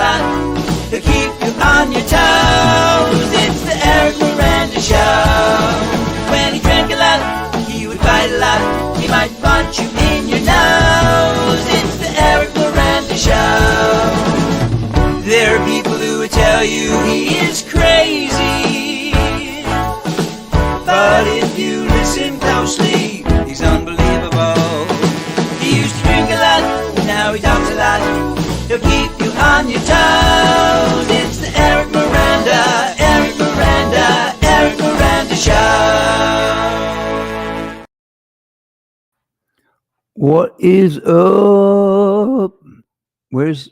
lot. He'll keep you on your toes. It's the Eric Miranda Show. When he drank a lot, he would fight a lot. He might punch you in your nose. It's the Eric Miranda Show. There are people who would tell you he is crazy, but if you listen closely, he's unbelievable. He used to drink a lot, now he talks a lot. He'll keep you on your toes. It's the Eric Miranda, Eric Miranda, Eric Miranda Show. What is up? Where's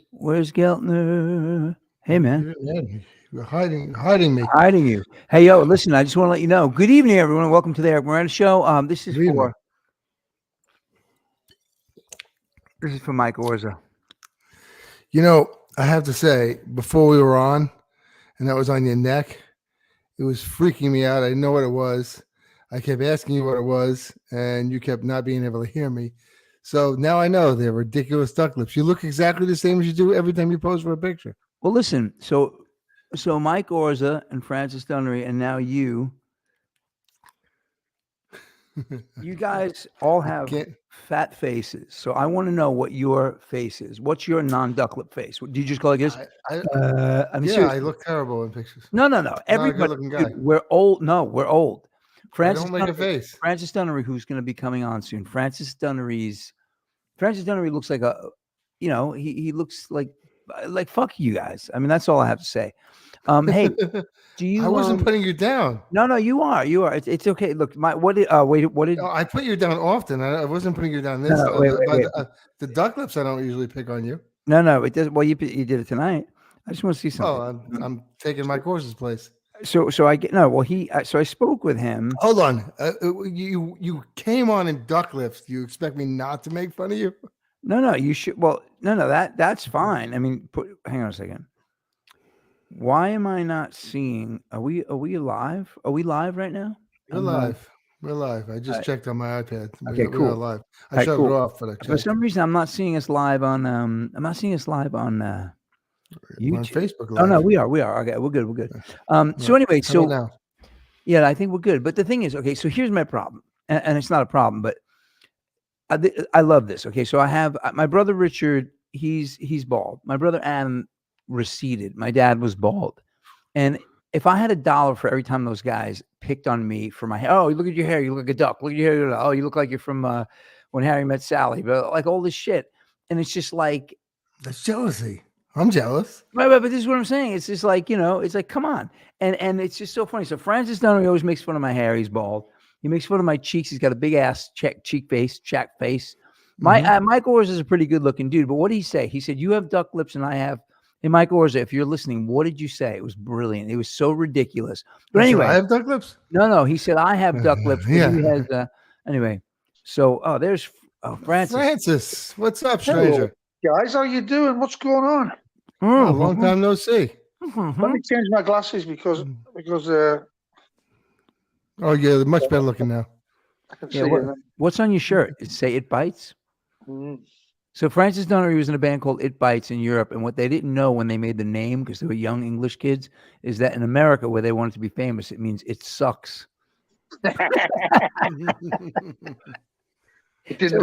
Geltner? Hey, man. You're hiding me. Hiding you. Hey, yo, listen, I just want to let you know. Good evening, everyone. Welcome to the Eric Miranda Show. This is for Mike Orza. You know, I have to say, before we were on, and that was on your neck, it was freaking me out. I didn't know what it was. I kept asking you what it was, and you kept not being able to hear me. So now I know they're ridiculous duck lips. You look exactly the same as you do every time you pose for a picture. Well, listen, so Mike Orza and Francis Dunnery, and now you guys all have fat faces. So I want to know what your face is. What's your non-duck lip face? Do you just go like this? I look terrible in pictures. No. Everybody, dude, we're old. No, we're old. Francis don't make a face. Francis Dunnery, who's going to be coming on soon. Francis Dunnery looks like he looks like fuck you guys. I mean, that's all I have to say. Hey, do you? I wasn't putting you down. No, you are. It's okay. Look, what did? No, I put you down often. I wasn't putting you down this. Wait. The duck lips, I don't usually pick on you. No, it does. Well, you did it tonight. I just want to see something. Oh, I'm taking my course's place. So I get no. Well, so I spoke with him. Hold on. You came on in duck lips. Do you expect me not to make fun of you? No, you should. Well, no, that's fine. I mean, hang on a second. Why am I not seeing? Are we live? Are we live right now? We're live. I just checked on my iPad. Okay, cool. We're live. I shut it off for some reason. I'm not seeing us live on. I'm not seeing us live on YouTube. On Facebook Live. Oh no, we are. Okay, we're good. So anyway, now. Yeah, I think we're good. But the thing is, okay, so here's my problem, and it's not a problem, but I love this. Okay, so I have my brother Richard. He's bald. My brother Adam receded. My dad was bald, and if I had $1 for every time those guys picked on me for my hair, oh, look at your hair, you look like a duck. Look at your hair. Oh, you look like you're from When Harry Met Sally. But like all this shit, and it's just like that's jealousy. I'm jealous. Right, but this is what I'm saying. It's just like, it's like, come on. And it's just so funny. So Francis Dunnery always makes fun of my hair. He's bald. He makes fun of my cheeks. He's got a big ass check face. Mike Orza is a pretty good looking dude. But what did he say? He said, you have duck lips and I have. Hey, Mike Orza, if you're listening, what did you say? It was brilliant. It was so ridiculous. But anyway. I have duck lips? No. He said, I have duck lips. Yeah. He has, anyway. So, there's Francis. Francis, what's up, stranger? Hello, guys, how you doing? What's going on? A long time no see. Let me change my glasses because oh, you're much better looking now. I can see it. What's on your shirt? It say It Bites? So Francis Dunnery was in a band called It Bites in Europe, and what they didn't know when they made the name, because they were young English kids, is that in America, where they wanted to be famous, it means it sucks. It did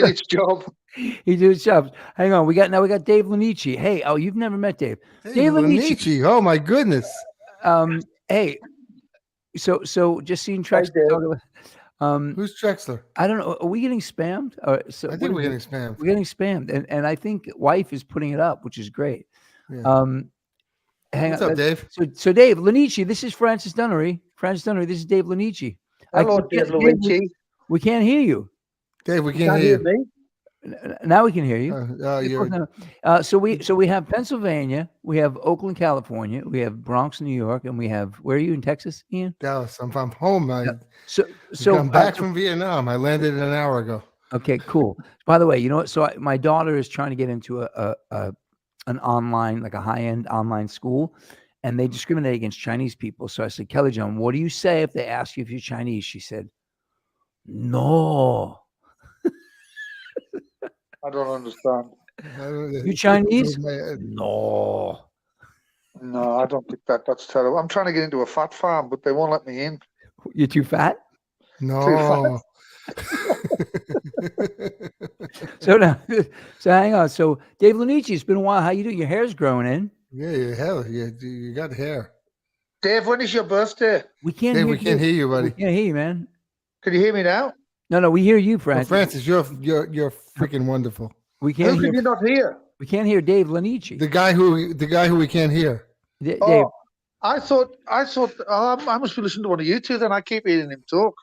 its job. He did its job. Hang on, we got Dave Lanici. Hey, you've never met Dave. Dave Lanici. Oh my goodness. Hey, so just seeing Trexler. Who's Trexler? I don't know. Are we getting spammed? I think we're getting spammed. We're getting spammed, and I think wife is putting it up, which is great. Yeah. Hang What's on, up, Dave? So Dave Lanici, this is Francis Dunnery. Francis Dunnery, this is Dave Lanici. Hello, Dave Lanici. We can't hear you. Dave, we can't hear you. Now we can hear you. So we have Pennsylvania, we have Oakland, California, we have Bronx, New York, and we have, where are you in Texas, Ian? Dallas. I'm home. So I'm back from Vietnam. I landed an hour ago. Okay, cool. By the way, you know what? So my daughter is trying to get into an online, like a high-end online school, and they discriminate against Chinese people. So I said, Kelly John, what do you say if they ask you if you're Chinese? She said, no. I don't understand. You Chinese? No. No, I don't think that's terrible. I'm trying to get into a fat farm, but they won't let me in. You're too fat? No. So now, so hang on. So Dave Lanici, it's been a while. How you doing? Your hair's growing in. Yeah, you have. You got hair. Dave, when is your birthday? We can't Dave, hear we can't hear you, buddy. We can't hear you, man. Can you hear me now? No, we hear you, Well, Francis. Francis, you're freaking wonderful. We can't Who hear. can you not hear? We can't hear Dave Lanici. The guy who we can't hear. Dave, I thought I must be listening to one of you two. Then I keep hearing him talk.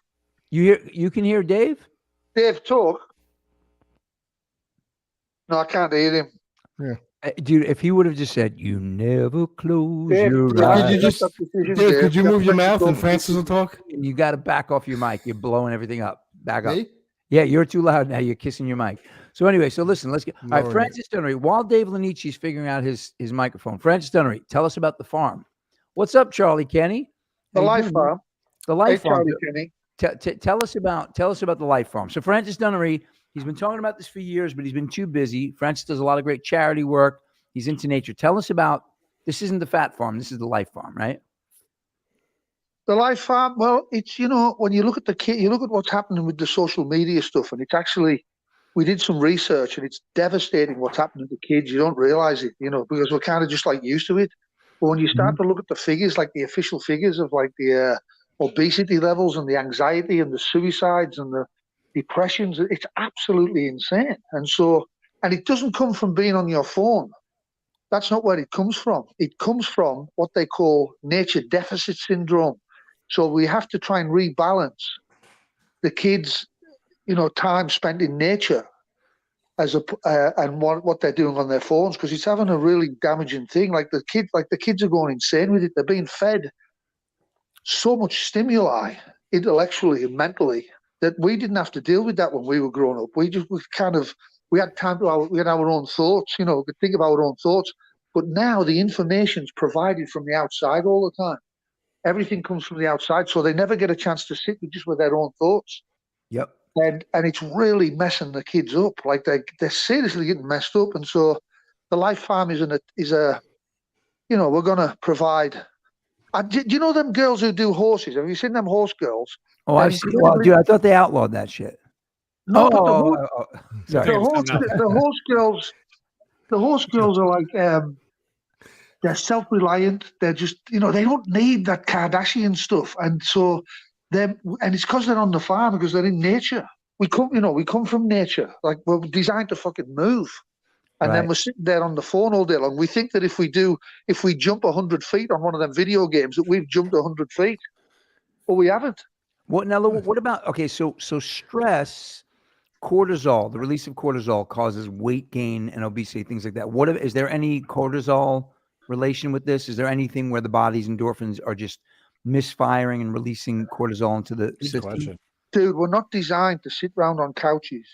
you can hear Dave? Dave, talk. No, I can't hear him. Yeah. Dude, if he would have just said, "You never close Dave, your Dave, eyes," could you just Dave, could you move your mouth and Francis will talk? you got to back off your mic. You're blowing everything up. Back up. Me? Yeah, you're too loud now. You're kissing your mic. So anyway, so listen, let's get. All right, Francis Dunnery. While Dave Lanici's figuring out his microphone, Francis Dunnery, tell us about the farm. What's up, Charlie Kenny? The Life Farm. The Life Farm. Charlie Kenny. Tell us about the Life Farm. So Francis Dunnery, he's been talking about this for years, but he's been too busy. Francis does a lot of great charity work. He's into nature. Tell us about this. Isn't the Fat Farm? This is the Life Farm, right? The Life Farm. Well, it's when you look at the kid, you look at what's happening with the social media stuff, and it's actually. We did some research, and it's devastating what's happening to kids. You don't realize it, because we're kind of just like used to it. But when you start to look at the figures, like the official figures of like the obesity levels and the anxiety and the suicides and the depressions, it's absolutely insane. And it doesn't come from being on your phone. That's not where it comes from. It comes from what they call nature deficit syndrome. So we have to try and rebalance the kids' time spent in nature and what they're doing on their phones, because it's having a really damaging thing. Like the kids are going insane with it. They're being fed so much stimuli intellectually and mentally that we didn't have to deal with that when we were growing up. We had time we had our own thoughts, we could think of our own thoughts. But now the information's provided from the outside all the time. Everything comes from the outside, so they never get a chance to sit with their own thoughts. Yep. And it's really messing the kids up. Like they're seriously getting messed up. And so the Life Farm is we're going to provide. Do you know them girls who do horses? Have you seen them horse girls? Oh, I see. Well, dude, I thought they outlawed that shit. No, but sorry. the horse girls are like they're self-reliant. They're just they don't need that Kardashian stuff, and so. And it's because they're on the farm, because they're in nature. We come from nature. Like we're designed to fucking move, and then we're sitting there on the phone all day long. We think that if we jump 100 feet on one of them video games, that we've jumped 100 feet, but we haven't. What about? Okay, so stress, cortisol, the release of cortisol causes weight gain and obesity, things like that. Is there any cortisol relation with this? Is there anything where the body's endorphins are just misfiring and releasing cortisol into the system? Dude, we're not designed to sit around on couches.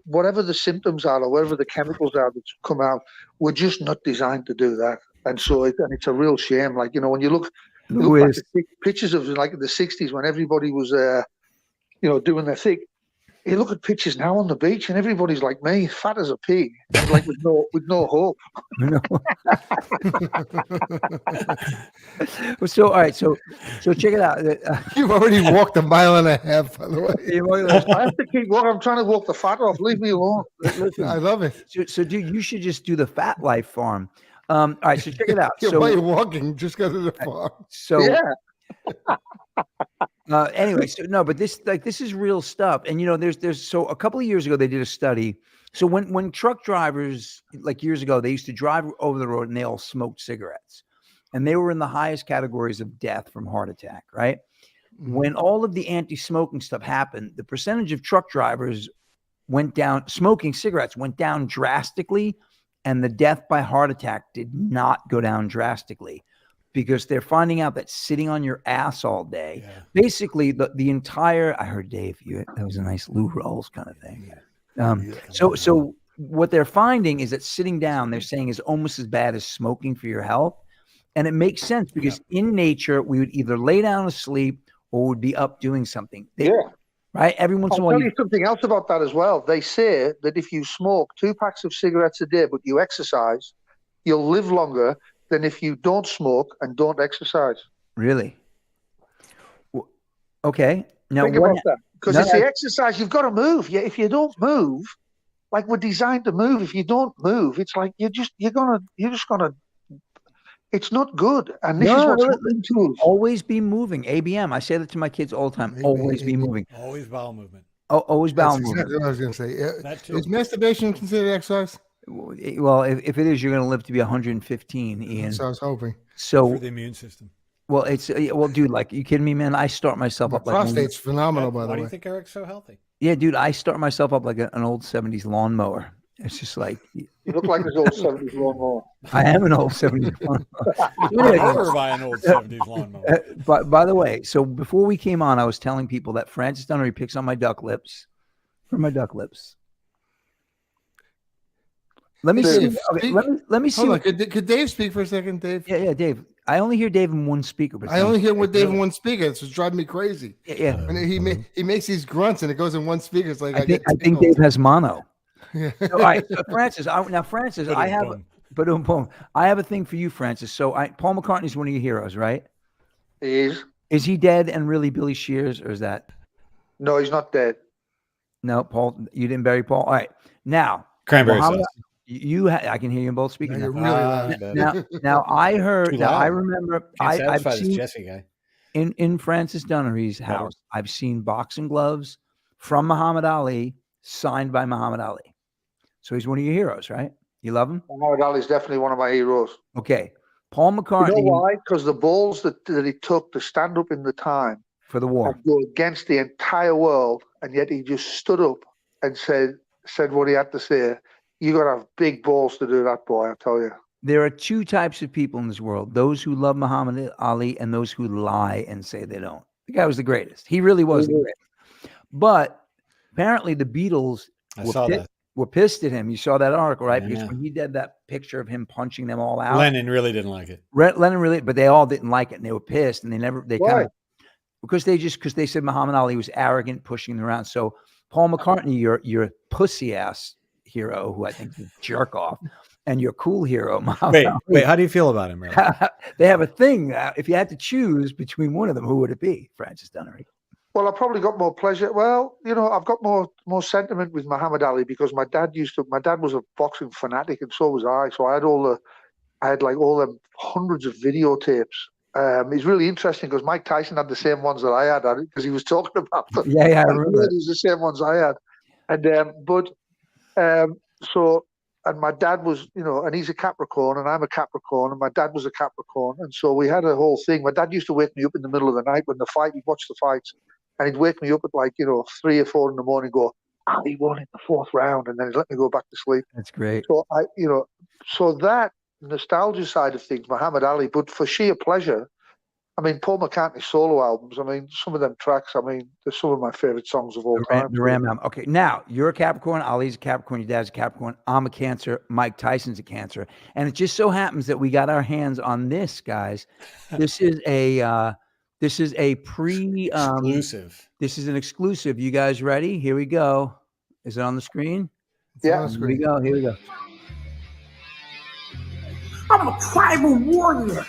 Whatever the symptoms are or whatever the chemicals are that come out, we're just not designed to do that. And so it's a real shame. Like, when you look back at pictures of like the 60s when everybody was, doing their thing. You look at pictures now on the beach and everybody's like me, fat as a pig, like with no hope. So all right, so check it out. You've already walked a mile and a half, by the way. I have to keep walking. I'm trying to walk the fat off. Leave me alone. Listen, I love it. So dude, you should just do the Fat Life Farm. All right, so check it out. Yeah, so while you're walking, just go to the farm. So yeah. Anyway, so no, but this is real stuff. And there's so a couple of years ago they did a study. So when truck drivers, like years ago, they used to drive over the road and they all smoked cigarettes, and they were in the highest categories of death from heart attack, right? Mm-hmm. When all of the anti-smoking stuff happened, the percentage of truck drivers went down, smoking cigarettes went down drastically, and the death by heart attack did not go down drastically. Because they're finding out that sitting on your ass all day, basically the entire. I heard Dave, that was a nice Lou Rawls kind of thing. So what they're finding is that sitting down, they're saying, is almost as bad as smoking for your health, and it makes sense because in nature we would either lay down to sleep or would be up doing something. right? Every once in a I'll while, tell you something else about that as well. They say that if you smoke 2 packs of cigarettes a day, but you exercise, you'll live longer than if you don't smoke and don't exercise. really? Okay. Now Think what? about that. Because No, it's the exercise, you've got to move. Yeah, if you don't move, like we're designed to move, if you don't move, it's like you're just gonna. It's not good, and this is what's happening to us. always be moving. ABM. I say that to my kids all the time. Always be moving. Always bowel movement. Always That's bowel movement. exactly what I was going to say. That too. Is masturbation considered exercise? Well, if it is, you're going to live to be 115, Ian. So I was hoping. So, For the immune system. well, dude, like, you kidding me, man? I start myself My up like prostate's phenomenal, by Why the do way. you think Eric's so healthy? yeah, dude, I start myself up like an old 70s lawnmower. It's just like You look like this old 70s lawnmower. I am an old 70s lawnmower. I over by an old 70s lawnmower. But by the way, so before we came on, I was telling people that Francis Dunnery picks on my duck lips. For my duck lips. Let me see. Dave, Okay, speak. let me see. Hold on. Could Dave speak for a second, Dave? Yeah, Dave. I only hear Dave in one speaker. But I only hear with Dave in one speaker. It's just driving me crazy. Yeah. And he makes these grunts and it goes in one speaker. It's like I think Dave has mono. Yeah. So, all right, so Francis. Francis, I have. Ba-dum-bum. I have a thing for you, Francis. So, Paul McCartney's one of your heroes, right? He is. Is he dead and really Billy Shears, or is that No, he's not dead. no? Paul, you didn't bury Paul. All right, now Cranberry Muhammad- sauce. I can hear you both speaking. Now you're now. really loud. Now I heard. Too Now I loud. remember. Can't I've satisfy this seen Jesse guy. in Francis Dunnery's house. I've seen boxing gloves from Muhammad Ali, signed by Muhammad Ali. So he's one of your heroes, right? You love him? Muhammad Ali is definitely one of my heroes. Okay. Paul McCartney You know why? Because the balls that he took to stand up in the time for the war. and go against the entire world, and yet he just stood up and said what he had to say. You got to have big balls to do that, boy, I tell you. There are 2 types of people in this world: those who love Muhammad Ali and those who lie and say they don't. The guy was the greatest. He really was the greatest. But apparently the Beatles were pissed at him. You saw that article, right? Because when he did that picture of him punching them all out, Lennon really didn't like it. Lennon really, but they all didn't like it, and they were pissed, and Why? because they said Muhammad Ali was arrogant, pushing them around. So Paul McCartney, your pussy ass hero, who I think is a jerk off, and your cool hero, Muhammad Ali. Wait, how do you feel about him, really? They have a thing. If you had to choose between one of them, who would it be? Francis Dunnery. Well, I probably got more pleasure. Well, I've got more sentiment with Muhammad Ali because my dad was a boxing fanatic, and so was I. So I had all the hundreds of videotapes. It's really interesting because Mike Tyson had the same ones that I had because he was talking about them. Yeah, I remember. It was the same ones I had, and my dad was, and he's a Capricorn, and I'm a Capricorn, and my dad was a Capricorn, and so we had a whole thing. My dad used to wake me up in the middle of the night when he'd watch the fights, and he'd wake me up at 3 or 4 in the morning, and go, Ali won in the 4th round, and then he'd let me go back to sleep. That's great. So so that nostalgia side of things, Muhammad Ali, but for sheer pleasure, I mean, Paul McCartney's solo albums, I mean, some of them tracks, I mean, they're some of my favorite songs of all time. The Ram album. Okay, now you're a Capricorn, Ali's a Capricorn, your dad's a Capricorn, I'm a Cancer, Mike Tyson's a Cancer. And it just so happens that we got our hands on this, guys. This is a Exclusive. This is an exclusive. You guys ready? Here we go. Is it on the screen? Yeah. Here we go. I'm a tribal warrior.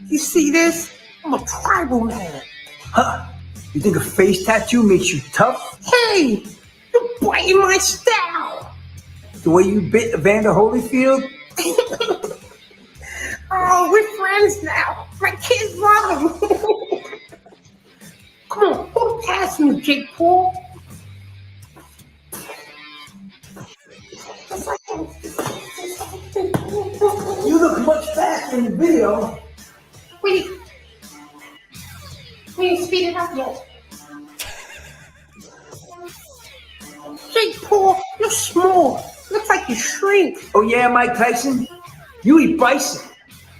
You see this? I'm a tribal man. Huh? You think a face tattoo makes you tough? Hey, you're biting my style. The way you bit Evander Holyfield? Oh, we're friends now. My kids love him. Come on, hold past me, Jake Paul. You look much faster in the video. We didn't speed it up yet. Jake Paul, you're small. Looks like you shrink. Oh yeah, Mike Tyson? You eat bison.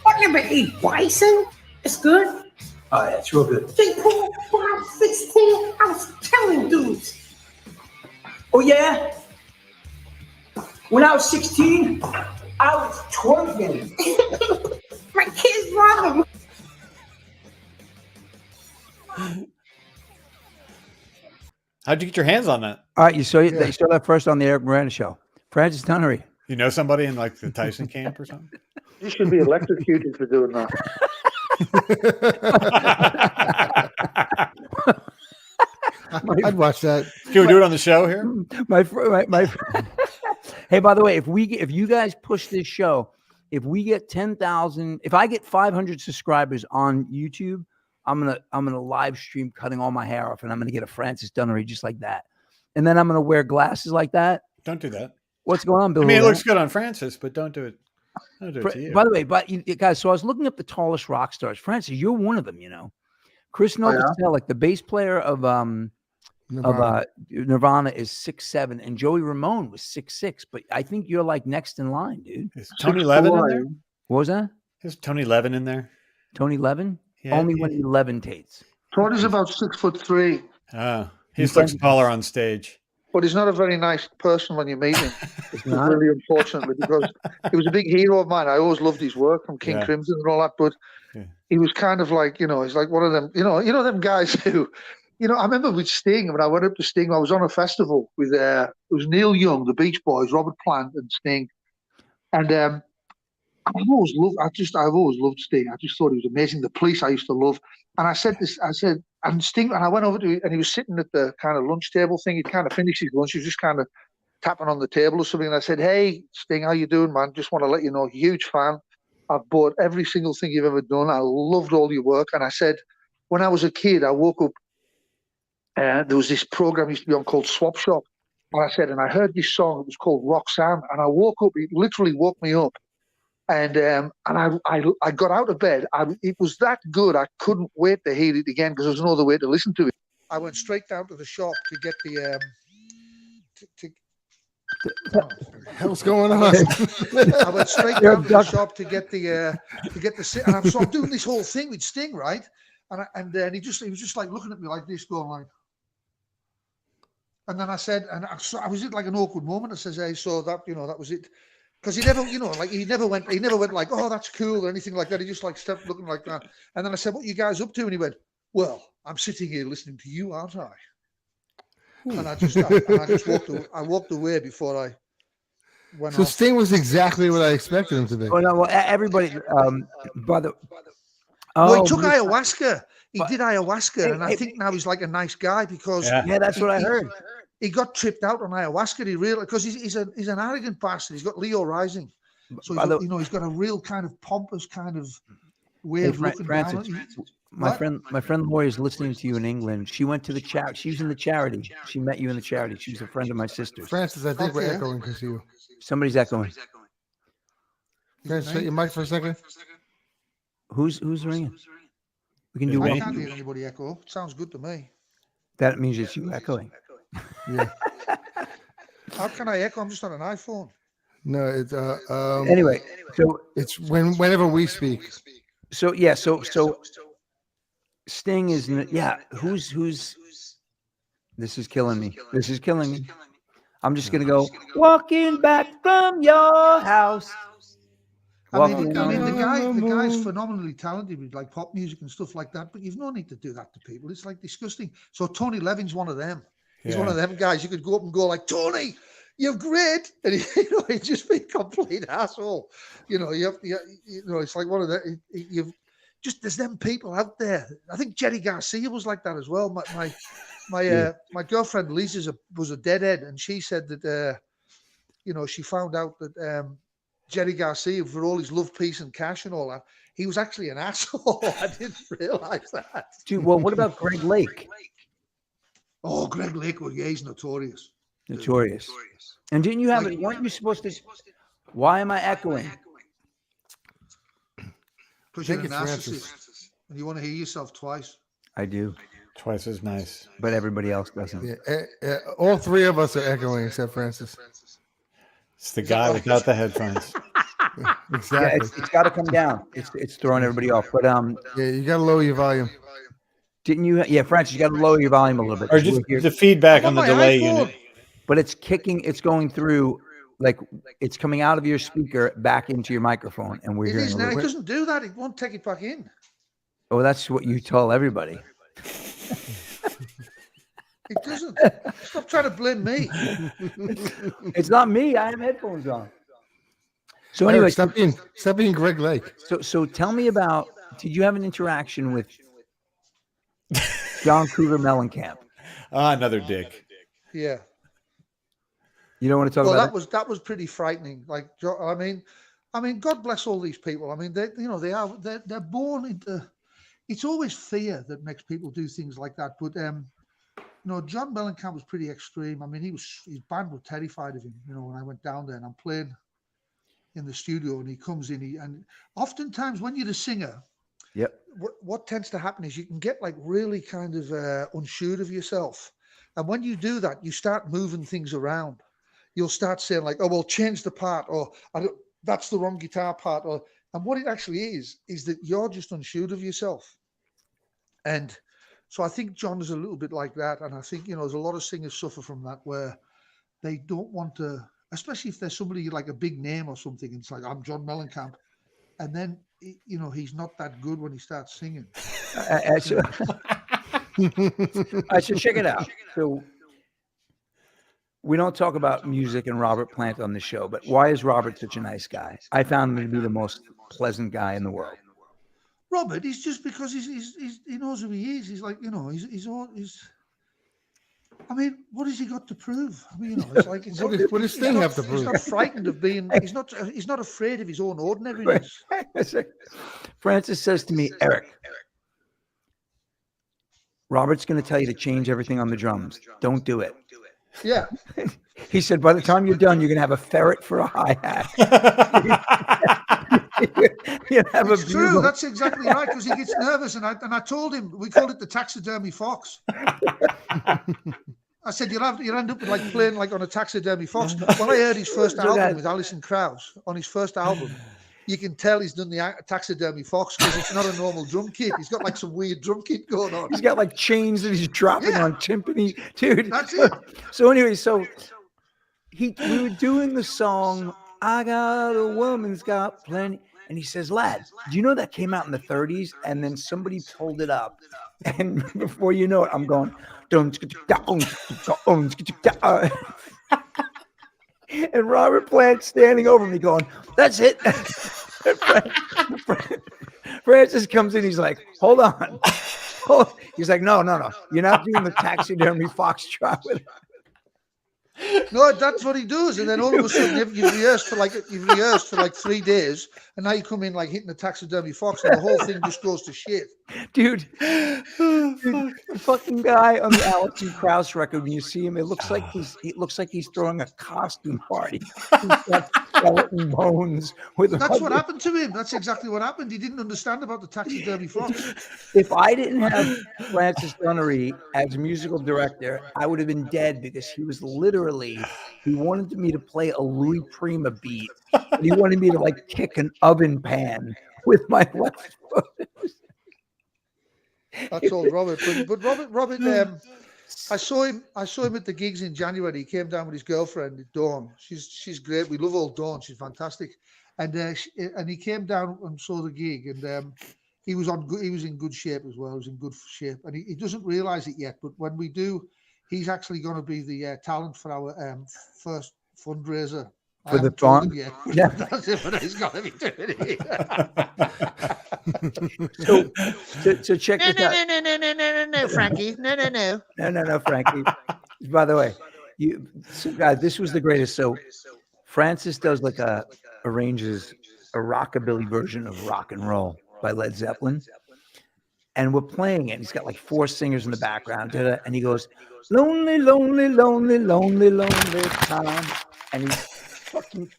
I never ate bison. It's good. Oh, yeah, it's real good. Jake Paul, when I was 16, I was killing dudes. Oh yeah? When I was 16, I was twerking. My kids love him. How'd you get your hands on that? All right, you saw that first on the Eric Miranda show. Francis Dunnery. You know somebody in like the Tyson camp or something? You should be electrocuted for doing that. I'd watch that. Can we do it on the show here? My hey, by the way, if you guys push this show, if we get 10,000, if I get 500 subscribers on YouTube, I'm gonna live stream cutting all my hair off, and I'm gonna get a Francis Dunnery just like that, and then I'm gonna wear glasses like that. Don't do that. What's going on, Bill? I mean, it looks good on Francis, but don't do it. Don't do it to you. By the way, guys, so I was looking up the tallest rock stars. Francis, you're one of them. You know, Chris Novoselic, the bass player of Nirvana, is 6'7", and Joey Ramone was 6'6". But I think you're like next in line, dude. Is Tony Levin in there? What was that? Is Tony Levin in there? Tony Levin? Yeah, Only when he levitates. Tony's about 6'3". Oh, he looks taller on stage. But he's not a very nice person when you meet him. It's not? Really, unfortunately, because he was a big hero of mine. I always loved his work from King Crimson and all that. But he was kind of like, he's like one of them, them guys who, I remember with Sting, when I went up to Sting, I was on a festival with, it was Neil Young, the Beach Boys, Robert Plant and Sting. And I've always loved Sting. I just thought he was amazing. The Police I used to love. And I said, and Sting, and I went over to him, and he was sitting at the kind of lunch table thing. He'd kind of finished his lunch. He was just kind of tapping on the table or something. And I said, "Hey, Sting, how you doing, man? Just want to let you know, huge fan. I've bought every single thing you've ever done. I loved all your work." And I said, when I was a kid, I woke up, and there was this program used to be on called Swap Shop. And I said, and I heard this song. It was called Roxanne. And I woke up. It literally woke me up. And I got out of bed. It was that good. I couldn't wait to hear it again because there was no other way to listen to it. I went straight down to the shop to get the. What the hell's going on? I went straight down to the shop to get the. And so I'm doing this whole thing with Sting, right? And then he was just like looking at me like this, going like. And then I said, and I was in like an awkward moment. I says, "Hey, so that that was it." Because he never, he never went like, "Oh, that's cool," or anything like that. He just like stepped looking like that. And then I said, "What are you guys up to?" And he went, "Well, I'm sitting here listening to you, aren't I?" And I just walked away before I went So off. Sting was exactly what I expected him to be. Oh no! Well, everybody. Well, he took ayahuasca. He did ayahuasca, and I think now he's like a nice guy because that's what I heard. He got tripped out on ayahuasca. He realized because he's an arrogant bastard. He's got Leo rising, so he's got a real kind of pompous kind of way of looking. Francis, my friend Lori is listening to you in England. She went to the charity. She was in the charity. She met you in the charity. She's a friend of my sister's. Francis, I think we're echoing because of you. Somebody's echoing. Francis, shut your mic for a second. Who's ringing? We can do I one. can't hear anybody echo. It sounds good to me. That means it's you echoing. Yeah. How can I echo? I'm just on an iPhone. No, it's Anyway, so it's whenever we speak. So Sting is who's this is killing me. This is killing me. I'm just gonna go walking back from your house. I mean, the guy's phenomenally talented with like pop music and stuff like that, but you've no need to do that to people. It's like disgusting. So Tony Levin's one of them. He's one of them guys. You could go up and go like, "Tony, you're great," and he'd just be a complete asshole. It's like one of the there's them people out there. I think Jerry Garcia was like that as well. My girlfriend Lisa was a deadhead, and she said that she found out that Jerry Garcia, for all his love, peace, and cash and all that, he was actually an asshole. I didn't realize that. Dude, well, what about Greg Lake? Oh, Greg Lake, he's notorious. Notorious. And didn't you have it? Weren't you supposed to? Why am I echoing? Because you're a narcissist and you want to hear yourself twice. I do. Twice as nice. But everybody else doesn't. Yeah, all three of us are echoing except Francis. It's the guy without the headphones. Exactly. Yeah, it's got to come down. It's throwing everybody off. But you got to lower your volume. Didn't you? Yeah, Francis, you got to lower your volume a little bit. Or just the feedback on the delay unit. But it's kicking. It's going through. Like it's coming out of your speaker back into your microphone, and we're hearing. It doesn't do that. It won't take it back in. Oh, that's what you tell everybody. It doesn't. Stop trying to blame me. It's not me. I have headphones on. So Eric, anyway, stop being Greg Lake. So tell me about. Did you have an interaction with John Cougar Mellencamp? Another dick. Yeah. You don't want to talk Well, about that was pretty frightening. Like, I mean, God bless all these people. I mean, they're born into. It's always fear that makes people do things like that. But John Mellencamp was pretty extreme. I mean, his band were terrified of him. When I went down there and I'm playing in the studio and he comes in, and oftentimes when you're the singer, Yep. What tends to happen is you can get like really kind of unsure of yourself, and when you do that, you start moving things around. You'll start saying like, "Oh, well, change the part," or "That's the wrong guitar part," and what it actually is that you're just unsure of yourself. And so I think John is a little bit like that, and I think there's a lot of singers suffer from that where they don't want to, especially if there's somebody like a big name or something. And it's like, I'm John Mellencamp, and then he's not that good when he starts singing. I should check it out. So we don't talk about music and Robert Plant on the show, but why is Robert such a nice guy? I found him to be the most pleasant guy in the world. Robert, he's just because he knows who he is. He's like, he's I mean, what has he got to prove? I mean, it's like what does Sting have to prove? He's not frightened of being. He's not afraid of his own ordinariness. Francis says to me, Eric, Robert's going to tell you to change everything on the drums. Don't do it. Yeah. He said, by the time you're done, you're going to have a ferret for a hi-hat. It's true. That's exactly right, because he gets nervous. And I told him, we called it the taxidermy fox. I said, you end up with like playing like on a taxidermy fox. When I heard his first album with Alison Krauss, on his first album, you can tell he's done the taxidermy fox because it's not a normal drum kit. He's got like some weird drum kit going on. He's got like chains that he's dropping on timpani. Dude. That's it. So anyway, we were doing the song, I Got a Woman's Got Plenty. And he says, lad, do you know that came out in the 30s? And then somebody pulled it up. And before you know it, I'm going, and Robert Plant standing over me going, that's it. Francis comes in. He's like, hold on. He's like, no. You're not doing the taxidermy foxtrot with it. No, that's what he does, and then all of a sudden you've rehearsed for like 3 days, and now you come in like hitting the taxidermy fox, and the whole thing just goes to shit. Dude, the fucking guy on the Alison Krauss record, when you see him, it looks like he's throwing a costume party. He's got skeleton bones with. That's what happened to him. That's exactly what happened. He didn't understand about the taxidermy fox. If I didn't have Francis Dunnery as musical director, I would have been dead, because he was literally, he wanted me to play a Louis Prima beat, and he wanted me to like kick an oven pan with my left foot. That's all Robert. But Robert, I saw him at the gigs in January. He came down with his girlfriend, Dawn. She's great. We love old Dawn. She's fantastic. And he came down and saw the gig, and he was in good shape as well. He was in good shape, and he doesn't realize it yet. But when we do, he's actually going to be the talent for our first fundraiser. For the farm? Yeah, that's it. But he's got to be doing it. So check this out. No, Frankie. No, Frankie. By the way, guys, this was the greatest. So Francis does arranges a rockabilly version of Rock and Roll by Led Zeppelin. And we're playing it. He's got like 4 singers in the background. And he goes, lonely, lonely, lonely, lonely, lonely time. And he fucking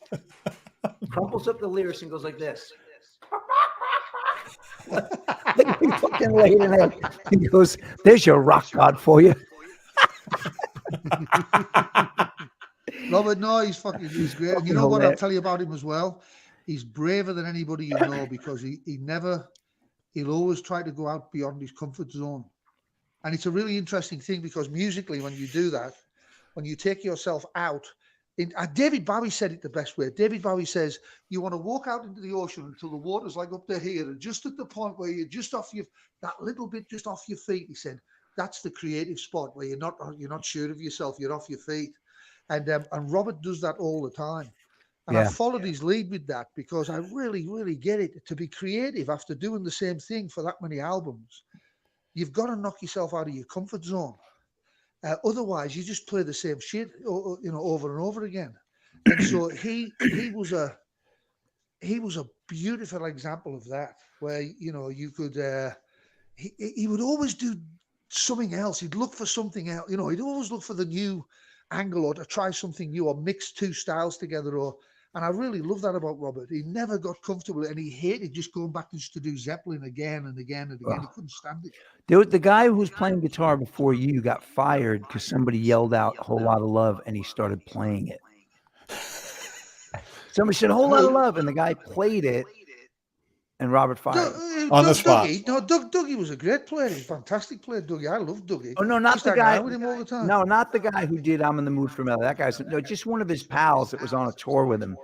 crumples up the lyrics and goes like this. Like he fucking laid in it. He goes, there's your rock god for you. Robert, no, he's great. And you know what I'll tell you about him as well? He's braver than anybody you know, because he'll always try to go out beyond his comfort zone. And it's a really interesting thing, because musically, when you do that, when you take yourself out, David Bowie said it the best way. David Bowie says, you want to walk out into the ocean until the water's like up to here, and just at the point where you're just off that little bit just off your feet, he said, that's the creative spot where you're not sure of yourself, you're off your feet, and Robert does that all the time. And I Yeah. followed his lead with that because I really, really get it. To be creative after doing the same thing for that many albums, you've got to knock yourself out of your comfort zone. Otherwise, you just play the same shit, over and over again. And so he was a beautiful example of that, where you could. He would always do something else. He'd look for something else. He'd always look for the new angle or to try something new or mix two styles together. And I really love that about Robert. He never got comfortable, and he hated just going back just to do Zeppelin again and again and again. He couldn't stand it. The guy who was playing guitar before you got fired because somebody yelled out "Whole Lot of Love" and he started playing it. Somebody said "Whole Lot of Love" and the guy played it, and Robert fired him. On the spot. Dougie was a great player. He's a fantastic player, Dougie. I love Dougie. Oh no, not Used the to hang guy. out with him all the time. No, not the guy who did "I'm in the Mood for Melody." That guy's just one of his pals that was on a tour with him,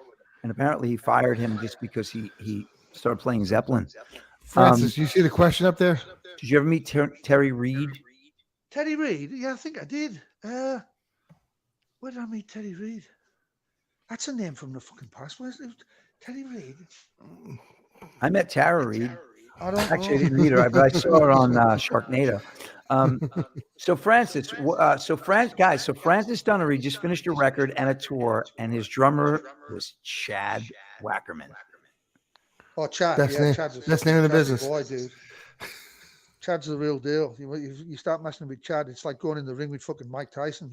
and apparently he fired him just because he started playing Zeppelin. Francis, you see the question up there? Did you ever meet Terry Reid? Teddy Reid? Yeah, I think I did. Where did I meet Teddy Reid? That's a name from the fucking past. Where's it? Teddy Reid? I met Tara Reid. I don't Actually, I know. didn't meet her, but I saw her on Sharknado. So Francis, Francis Dunnery just finished a record and a tour, and his drummer was Chad Wackerman. Oh, Chad. Best name- best name in the Chad's business. Boy, dude. Chad's the real deal. You start messing with Chad, it's like going in the ring with fucking Mike Tyson.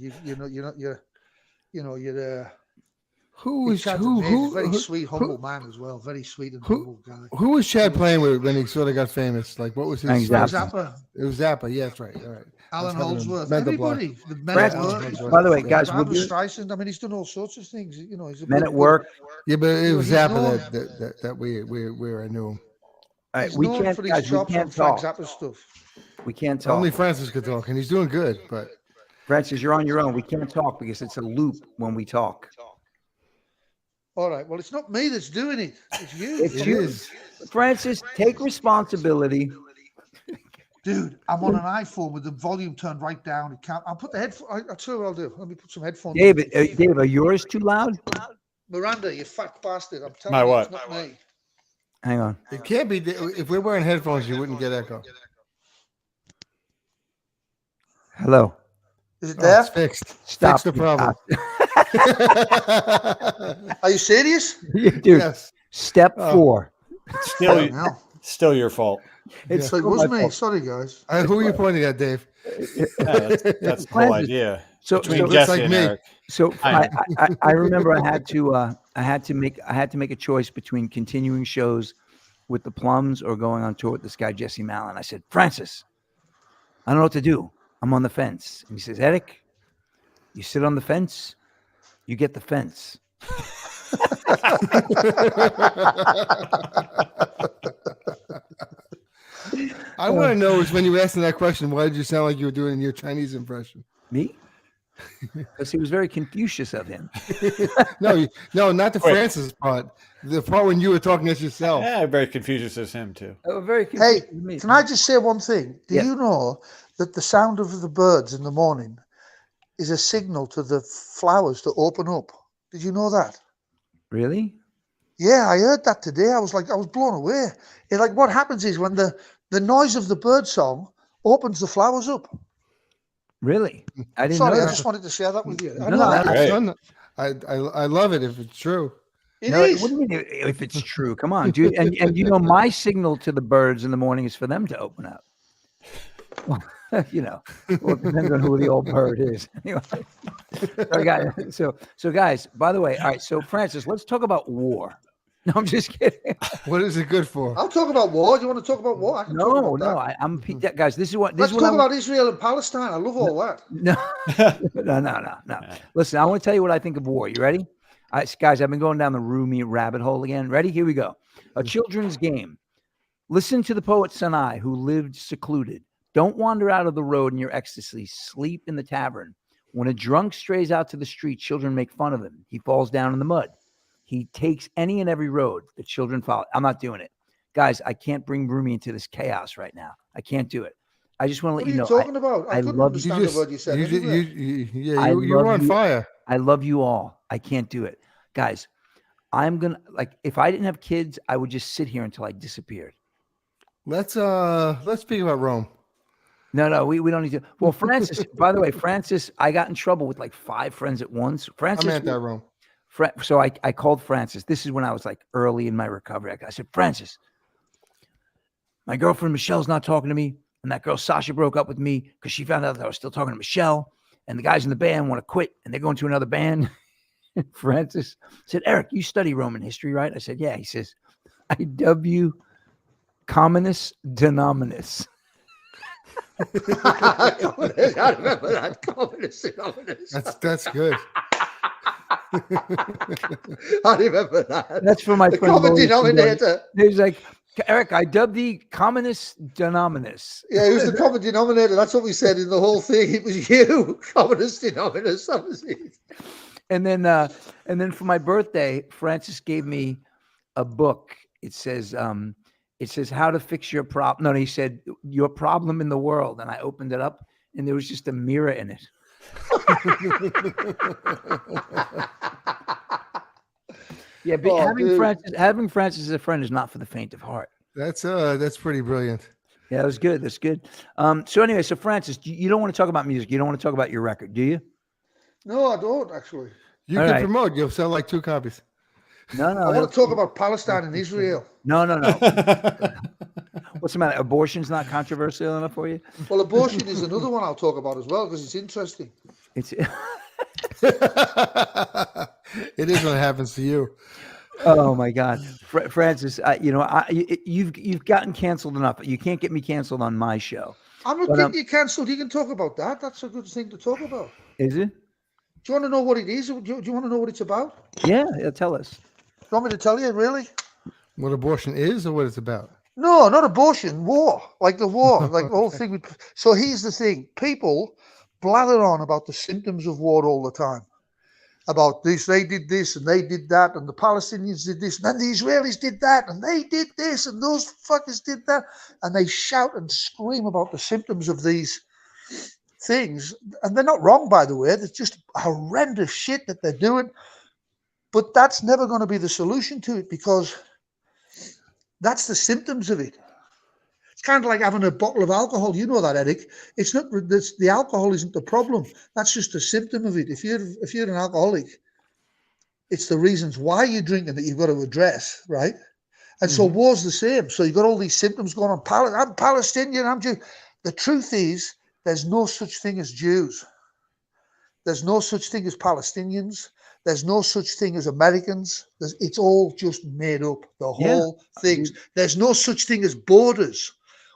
Who was Chad's who? amazing. Who? Very who- sweet, humble man as well. Very sweet and humble guy. Who was Chad playing with when he sort of got famous? Like, what was his? Frank first- Zappa, It was Zappa. Yeah, that's right. All right. Alan I was having a Holdsworth, mental block. everybody. The Men Francis, at Work. by the way, guys, we'll Barbara do Streisand. I mean, he's done all sorts of things. He's a Men good- at Work. Yeah, but it was he's Zappa known- that we I knew him. All right, He's we known can't, for his guys, we chops on can't Frank talk. Zappa stuff. We can't talk. Only Francis could talk, and he's doing good. But Francis, you're on your own. We can't talk because it's a loop when we talk. All right. Well, it's not me that's doing it. It's you. It's it you. is. Francis, take responsibility. Dude, I'm on an iPhone with the volume turned right down. It can't. I'll put the headphone. I'll tell you what I'll do. Let me put some headphones. David, Dave, are yours too loud? Miranda, you fat bastard. I'm telling My you, what? it's not me. Hang on. it can't be. If we're wearing headphones, you wouldn't get echo. Hello. Is it Oh, there? it's fixed. Stop. Fix the problem. Are you serious? Dude, Yes. step Oh. 4. Still, No. still your fault. It's So it still was my me. fault. Sorry, guys. Who are you pointing at, Dave? Yeah, that's the whole Francis, idea. So, Between so, Jesse like and me. Eric. so I I remember I had to make a choice between continuing shows with the Plums or going on tour with this guy Jesse Mallon. I said, Francis, I don't know what to do. I'm on the fence. And he says, Eric, you sit on the fence, you get the fence. I want to know is when you were asking that question, why did you sound like you were doing your Chinese impression? Me? Because he was very Confucius of him. No, not the Wait. Francis part. The part when you were talking as yourself. Yeah, I'm very confused as him too. Very Hey, Confucius of me. can I just say one thing? Do Yeah. you know that the sound of the birds in the morning is a signal to the flowers to open up? Did you know that? Really? Yeah, I heard that today. I was blown away. It's like what happens is when the noise of the bird song opens the flowers up. Really? I didn't Sorry, know I that. just wanted to share that with you. I No, know that's that. Great. I love it if it's true. It No, is. what do you mean if it's true? Come on, dude. And you know, my signal to the birds in the morning is for them to open up. Well, it depends on who the old bird is. Anyway, so guys, by the way, all right. So Francis, let's talk about war. No, I'm just kidding. What is it good for? I'll talk about war. Do you want to talk about war? I can talk No, about no, that. I'm guys. This is what. Let's This is talk what about Israel and Palestine. I love all that. No. Listen, I want to tell you what I think of war. You ready? All right, guys, I've been going down the roomy rabbit hole again. Ready? Here we go. A children's game. Listen to the poet Sanai, who lived secluded. Don't wander out of the road in your ecstasy. Sleep in the tavern. When a drunk strays out to the street, children make fun of him. He falls down in the mud. He takes any and every road. The children follow. I'm not doing it. Guys, I can't bring Rumi into this chaos right now. I can't do it. I just want to What let are you you know. talking about? I I couldn't love you. understand the word you said. You, anywhere. I you were love on you. fire. I love you all. I can't do it, guys. I'm gonna if I didn't have kids, I would just sit here until I disappeared. Let's speak about Rome. No, we don't need to. Well, Francis, by the way, Francis, I got in trouble with like 5 friends at once. Francis, I'm anti-Rome. So I called Francis. This is when I was like early in my recovery. I said, Francis, my girlfriend Michelle's not talking to me, and that girl Sasha broke up with me because she found out that I was still talking to Michelle, and the guys in the band want to quit, and they're going to another band. Francis said, Eric, you study Roman history, right? I said, yeah. He says, I dub you Communis Denominus. I remember that. Communist Denominus. That's good. I remember that. That's for my the friend common Lois. denominator. He's like, Eric, I dubbed the Communis Denominus. Yeah, it was the common denominator. That's what we said in the whole thing. It was you, communist denominator. That was it. And then for my birthday, Francis gave me a book. It says how to fix your problem. No, he said your problem in the world. And I opened it up, and there was just a mirror in it. Yeah, but having Francis as a friend is not for the faint of heart. That's pretty brilliant. Yeah, that was good. That's good. So anyway, so Francis, you don't want to talk about music. You don't want to talk about your record, do you? No, I don't actually. You can promote. You'll sell like 2 copies. No. I want to talk about Palestine and Israel. No. What's the matter? Abortion's not controversial enough for you? Well, abortion is another one I'll talk about as well because it's interesting. It's It is when it happens to you. Oh my God, Francis! You've gotten canceled enough. You can't get me canceled on my show. I'm not getting you cancelled. You can talk about that. That's a good thing to talk about. Is it? Do you want to know what it is? Do you want to know what it's about? Yeah, tell us. Do you want me to tell you, really? What abortion is or what it's about? No, not abortion. War. Like the war. Like the whole thing. So here's the thing. People blather on about the symptoms of war all the time. About this, they did this, and they did that, and the Palestinians did this, and then the Israelis did that, and they did this, and those fuckers did that. And they shout and scream about the symptoms of these things. And they're not wrong, by the way. It's just horrendous shit that they're doing. But that's never going to be the solution to it because that's the symptoms of it. It's kind of like having a bottle of alcohol. You know that, Eric. It's not the alcohol isn't the problem. That's just a symptom of it. If you're an alcoholic, it's the reasons why you're drinking that you've got to address, right? And so war's the same. So you've got all these symptoms going on. I'm Palestinian. I'm Jew. The truth is, there's no such thing as Jews. There's no such thing as Palestinians. There's no such thing as Americans. It's all just made up. The whole things. There's no such thing as borders.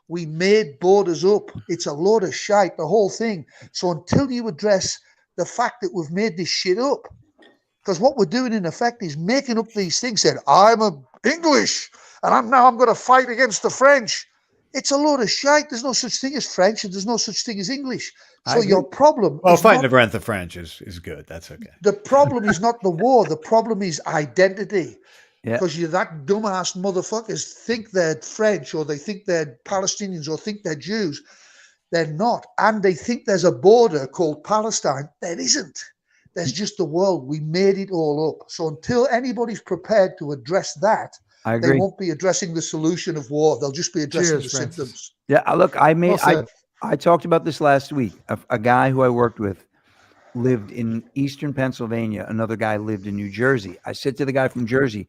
We made borders up. It's a load of shite, the whole thing. So until you address the fact that we've made this shit up, because what we're doing in effect is making up these things. Said I'm a English, and I'm going to fight against the French. It's a load of shite. There's no such thing as French, and there's no such thing as English. So your problem. Well, fighting against the French is good. That's okay. The problem is not the war. The problem is identity. Yeah. Because you that dumbass motherfuckers think they're French or they think they're Palestinians or think they're Jews. They're not. And they think there's a border called Palestine. There isn't. There's just the world. We made it all up. So until anybody's prepared to address that, I agree. they won't be addressing the solution of war. They'll just be addressing the symptoms. Yeah, look, I talked about this last week. A guy who I worked with lived in eastern Pennsylvania. Another guy lived in New Jersey. I said to the guy from Jersey,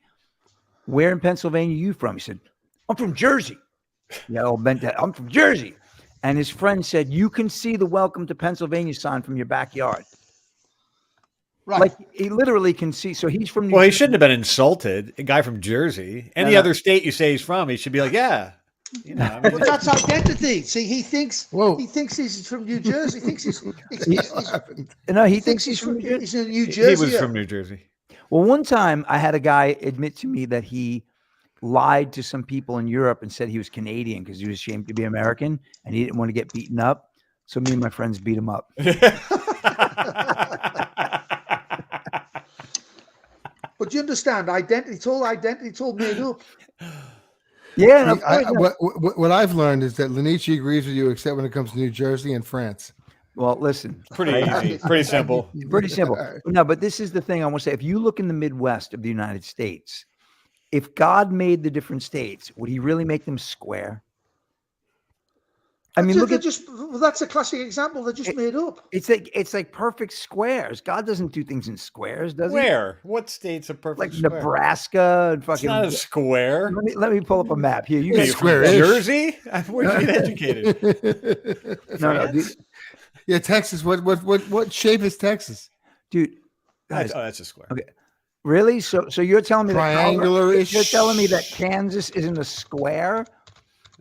where in Pennsylvania are you from? He said, I'm from Jersey. Yeah, I'm from Jersey. And his friend said, you can see the welcome to Pennsylvania sign from your backyard. Right. Like he literally can see. So he's from New Jersey. He shouldn't have been insulted. A guy from Jersey. Any other state you say he's from, he should be like, yeah. You know, but that's identity. See, he thinks he's from New Jersey. He thinks he's from New Jersey. He's in New Jersey. He was from New Jersey. Well, one time I had a guy admit to me that he lied to some people in Europe and said he was Canadian because he was ashamed to be American and he didn't want to get beaten up. So me and my friends beat him up. But you understand, identity, it's all made up. Yeah, and See, of course not. what I've learned is that Lenici agrees with you, except when it comes to New Jersey and France. Well, listen, Pretty easy, pretty simple. pretty simple. No, but this is the thing I want to say. If you look in the Midwest of the United States, if God made the different states, would he really make them square? I mean, look at that's a classic example. They're just made up. it's like perfect squares. God doesn't do things in squares, does he? Where? What state's a perfect Like square? Nebraska and It's fucking. not a square. Let me pull up a map here. You What are guys, you, Square from is. Jersey? Where'd you get educated? no, Yeah, Texas. What shape is Texas? dude, guys, That's a square. okay, really? So you're telling me that Triangular-ish. you're telling me that Kansas isn't a square,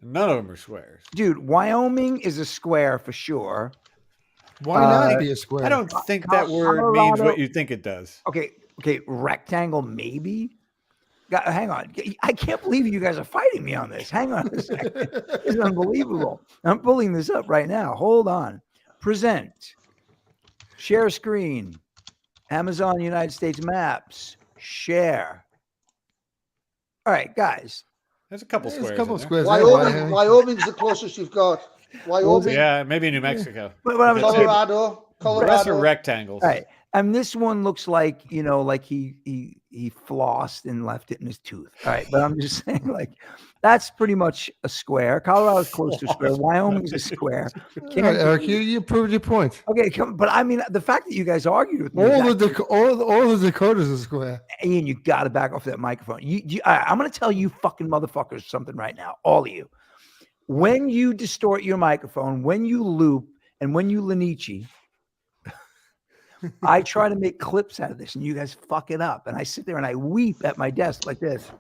None of them are squares. dude? Wyoming is a square for sure. Why not be a square? I don't think that word means what you think it does. Okay, rectangle maybe. Hang on, I can't believe you guys are fighting me on this. Hang on a second, this is unbelievable. I'm pulling this up right now. Hold on. Present. Share screen. Amazon United States maps. Share. All right, guys. There's a couple There's squares. a couple in there. squares. Wyoming's the closest you've got. Wyoming, Yeah, maybe New Mexico. But what I'm That's saying- it. Colorado. The rest are rectangles. All right. And this one looks like, like he flossed and left it in his tooth. All right. But I'm just saying, like, that's pretty much a square. Colorado's close to a square. Wyoming's a square. All right, Eric, you proved your point. Okay, but I mean, the fact that you guys argued with me, All the Dakotas are square. Ian, you got to back off that microphone. I'm going to tell you fucking motherfuckers something right now, all of you. When you distort your microphone, when you loop, and when you Lenici, I try to make clips out of this, and you guys fuck it up. And I sit there and I weep at my desk like this.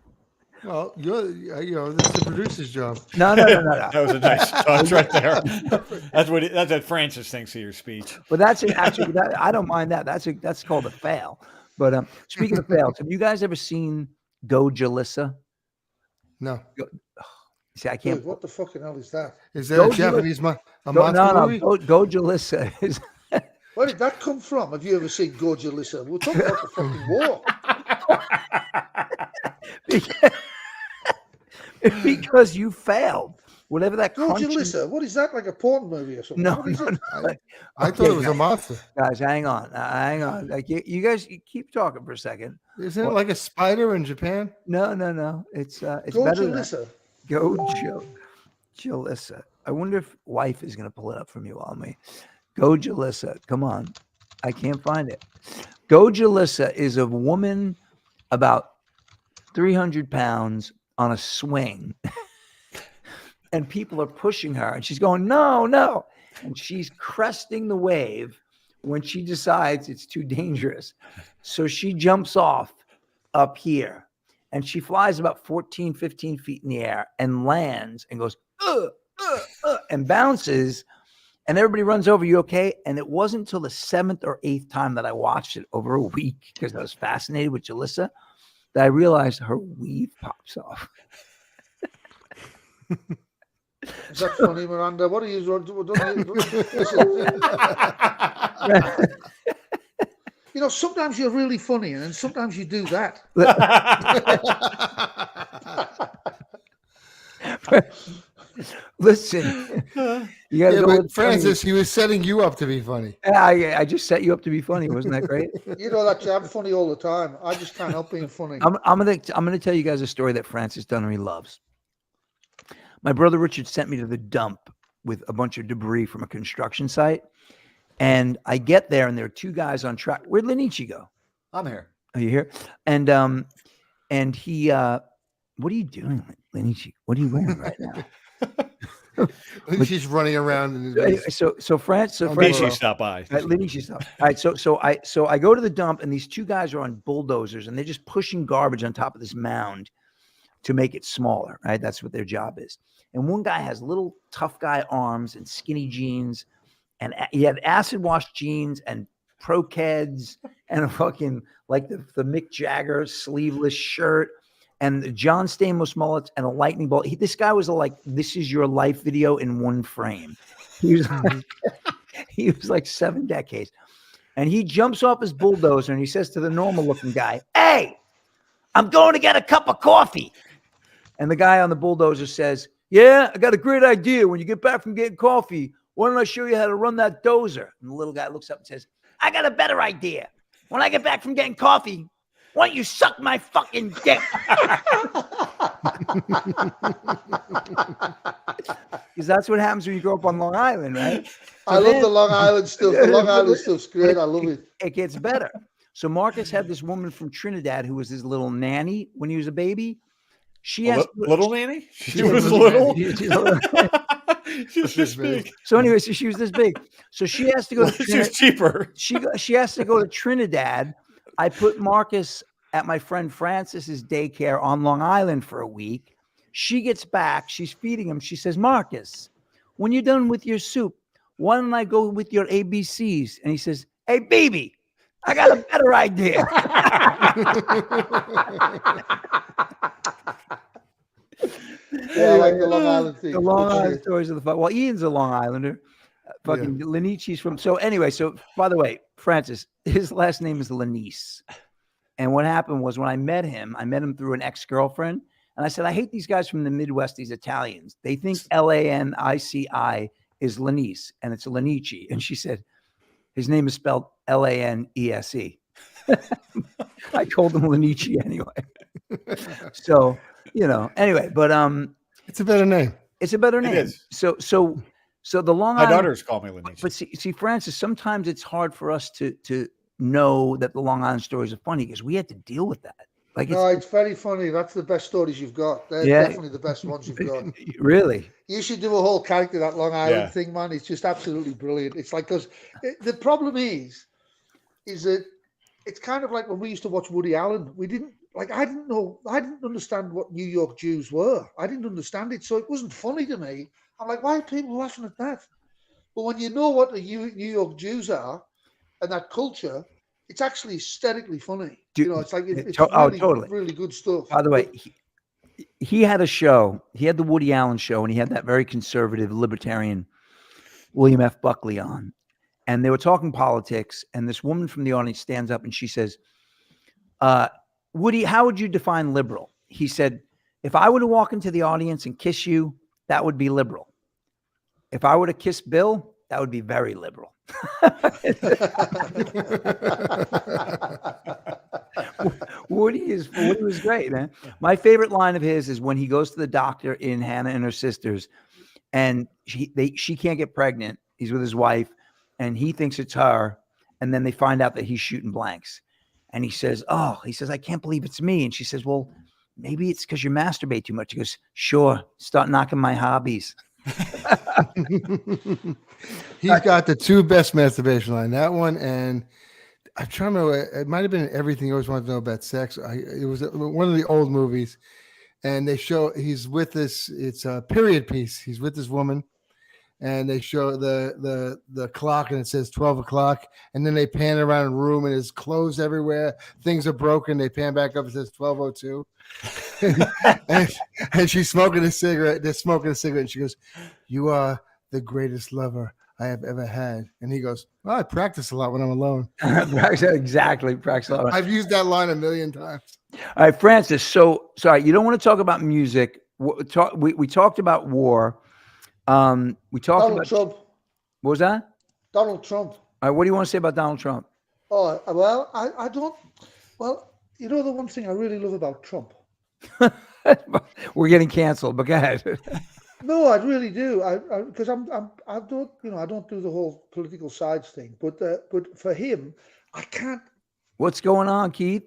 Well, this is the producer's job. No. That was a nice touch right there. That's what Francis thinks of your speech. But that's actually I don't mind that. That's called a fail. But speaking of fails, have you guys ever seen Go Jalissa? No. See, I can't. Dude, what the fucking hell is that? Is that Go a Japanese monster movie? Go Jalissa is. Where did that come from? Have you ever seen Go Jalissa? We're talking about the fucking war. Because you failed. Whatever that Go crunchy- Jalissa? What is that, like a porn movie or something? No, What is no, it? no. I thought it was a monster. Guys, hang on. Like you guys, you keep talking for a second. Isn't it like a spider in Japan? No. It's Go better than that. Jalissa. Go Jalissa. I wonder if wife is gonna pull it up from you on me. Go Jalissa. Come on. I can't find it. Go Jalissa is a woman about 300 pounds on a swing. And people are pushing her, and she's going, no. And she's cresting the wave when she decides it's too dangerous. So she jumps off up here, and she flies about 14, 15 feet in the air and lands and goes, and bounces, and everybody runs over. You okay? And it wasn't until the 7th or 8th time that I watched it over a week, because I was fascinated with Jalissa, that I realized her weave pops off. Is that funny, Miranda? What are you listen. Sometimes you're really funny, and then sometimes you do that. Listen, you got to Yeah, go but with Francis, he was setting you up to be funny. I just set you up to be funny. Wasn't that great? You know that I'm funny all the time. I just can't help being funny. I'm gonna tell you guys a story that Francis Dunnery loves. My brother Richard sent me to the dump with a bunch of debris from a construction site, and I get there and there are two guys on track. Where'd Lenici go? I'm here. Are you here? And he, what are you doing, Lenici? What are you wearing right now? She's running around. So Francis, Lenici stopped by. Lenici stopped. All right, so I go to the dump, and these two guys are on bulldozers, and they're just pushing garbage on top of this mound to make it smaller. Right, that's what their job is. And one guy has little tough guy arms and skinny jeans, and he had acid wash jeans and Pro-Keds and a fucking like the Mick Jagger sleeveless shirt and the John Stamos mullets and a lightning bolt. This guy was like, "This is your life" video in one frame. He was he was like 7 decades, and he jumps off his bulldozer and he says to the normal looking guy, "Hey, I'm going to get a cup of coffee." And the guy on the bulldozer says, yeah, I got a great idea. When you get back from getting coffee, why don't I show you how to run that dozer? And the little guy looks up and says, I got a better idea. When I get back from getting coffee, why don't you suck my fucking dick? Because that's what happens when you grow up on Long Island, right? I love the Long Island stuff. The Long Island stuff's great. I love it. It gets better. So Marcus had this woman from Trinidad who was his little nanny when he was a baby. She has little nanny. She was little. She's this big. So anyway, so she was this big. So she has to go. She was cheaper. She has to go to Trinidad. I put Marcus at my friend Francis's daycare on Long Island for a week. She gets back. She's feeding him. She says, Marcus, when you're done with your soup, why don't I go with your ABCs? And he says, hey, baby, I got a better idea. Yeah, I like the Long Island thing. The Long Island stories of the fun. Well, Ian's a Long Islander. Fucking Lanici's from. So anyway, so by the way, Francis, his last name is Lanice. And what happened was when I met him through an ex-girlfriend. And I said, I hate these guys from the Midwest, these Italians. They think Lanici is Lanice, and it's Lanici. And she said, his name is spelled Lanese. I told him Lanici anyway. So, anyway, but it's a better name. It's a better name. It is. So the Long My Island. daughters call me Lanici. But see, Francis, sometimes it's hard for us to know that the Long Island stories are funny because we had to deal with that. Like, it's very funny. That's the best stories you've got. They're definitely the best ones you've got. Really? You should do a whole character, that Long Island thing, man. It's just absolutely brilliant. It's like, because the problem is that it's kind of like when we used to watch Woody Allen. I didn't understand what New York Jews were. I didn't understand it. So it wasn't funny to me. I'm like, why are people laughing at that? But when you know what the New York Jews are and that culture, it's actually hysterically funny. It's like it's really, totally. really good stuff. By the way, he had a show. He had the Woody Allen show, and he had that very conservative libertarian William F. Buckley on. And they were talking politics, and this woman from the audience stands up and she says, Woody, how would you define liberal? He said, if I were to walk into the audience and kiss you, that would be liberal. If I were to kiss Bill, that would be very liberal. Woody was great, man. My favorite line of his is when he goes to the doctor in Hannah and Her Sisters, and she can't get pregnant. He's with his wife, and he thinks it's her, and then they find out that he's shooting blanks. And he says, I can't believe it's me. And she says, well, maybe it's because you masturbate too much. He goes, sure, start knocking my hobbies. He's got the two best masturbation line. That one, and I'm trying to remember. It might have been Everything You Always Wanted to Know About Sex. It was one of the old movies, and they show he's with this. It's a period piece. He's with this woman, and they show the clock, and it says 12 o'clock, and then they pan around the room, and there's clothes everywhere. Things are broken. They pan back up. It says 12:02. and she's smoking a cigarette. They're smoking a cigarette, and she goes, "You are the greatest lover I have ever had." And he goes, well, I practice a lot when I'm alone. Exactly. Practice a lot. I've used that line a million times. All right, Francis. So sorry, you don't want to talk about music. We talked about war. We talked Donald about Trump. What was that? Donald Trump. All right, what do you want to say about Donald Trump? Oh, well, I don't. Well, the one thing I really love about Trump. We're getting canceled, but go ahead. No, I really do. Because I don't do the whole political sides thing. But for him, I can't. What's going on, Keith?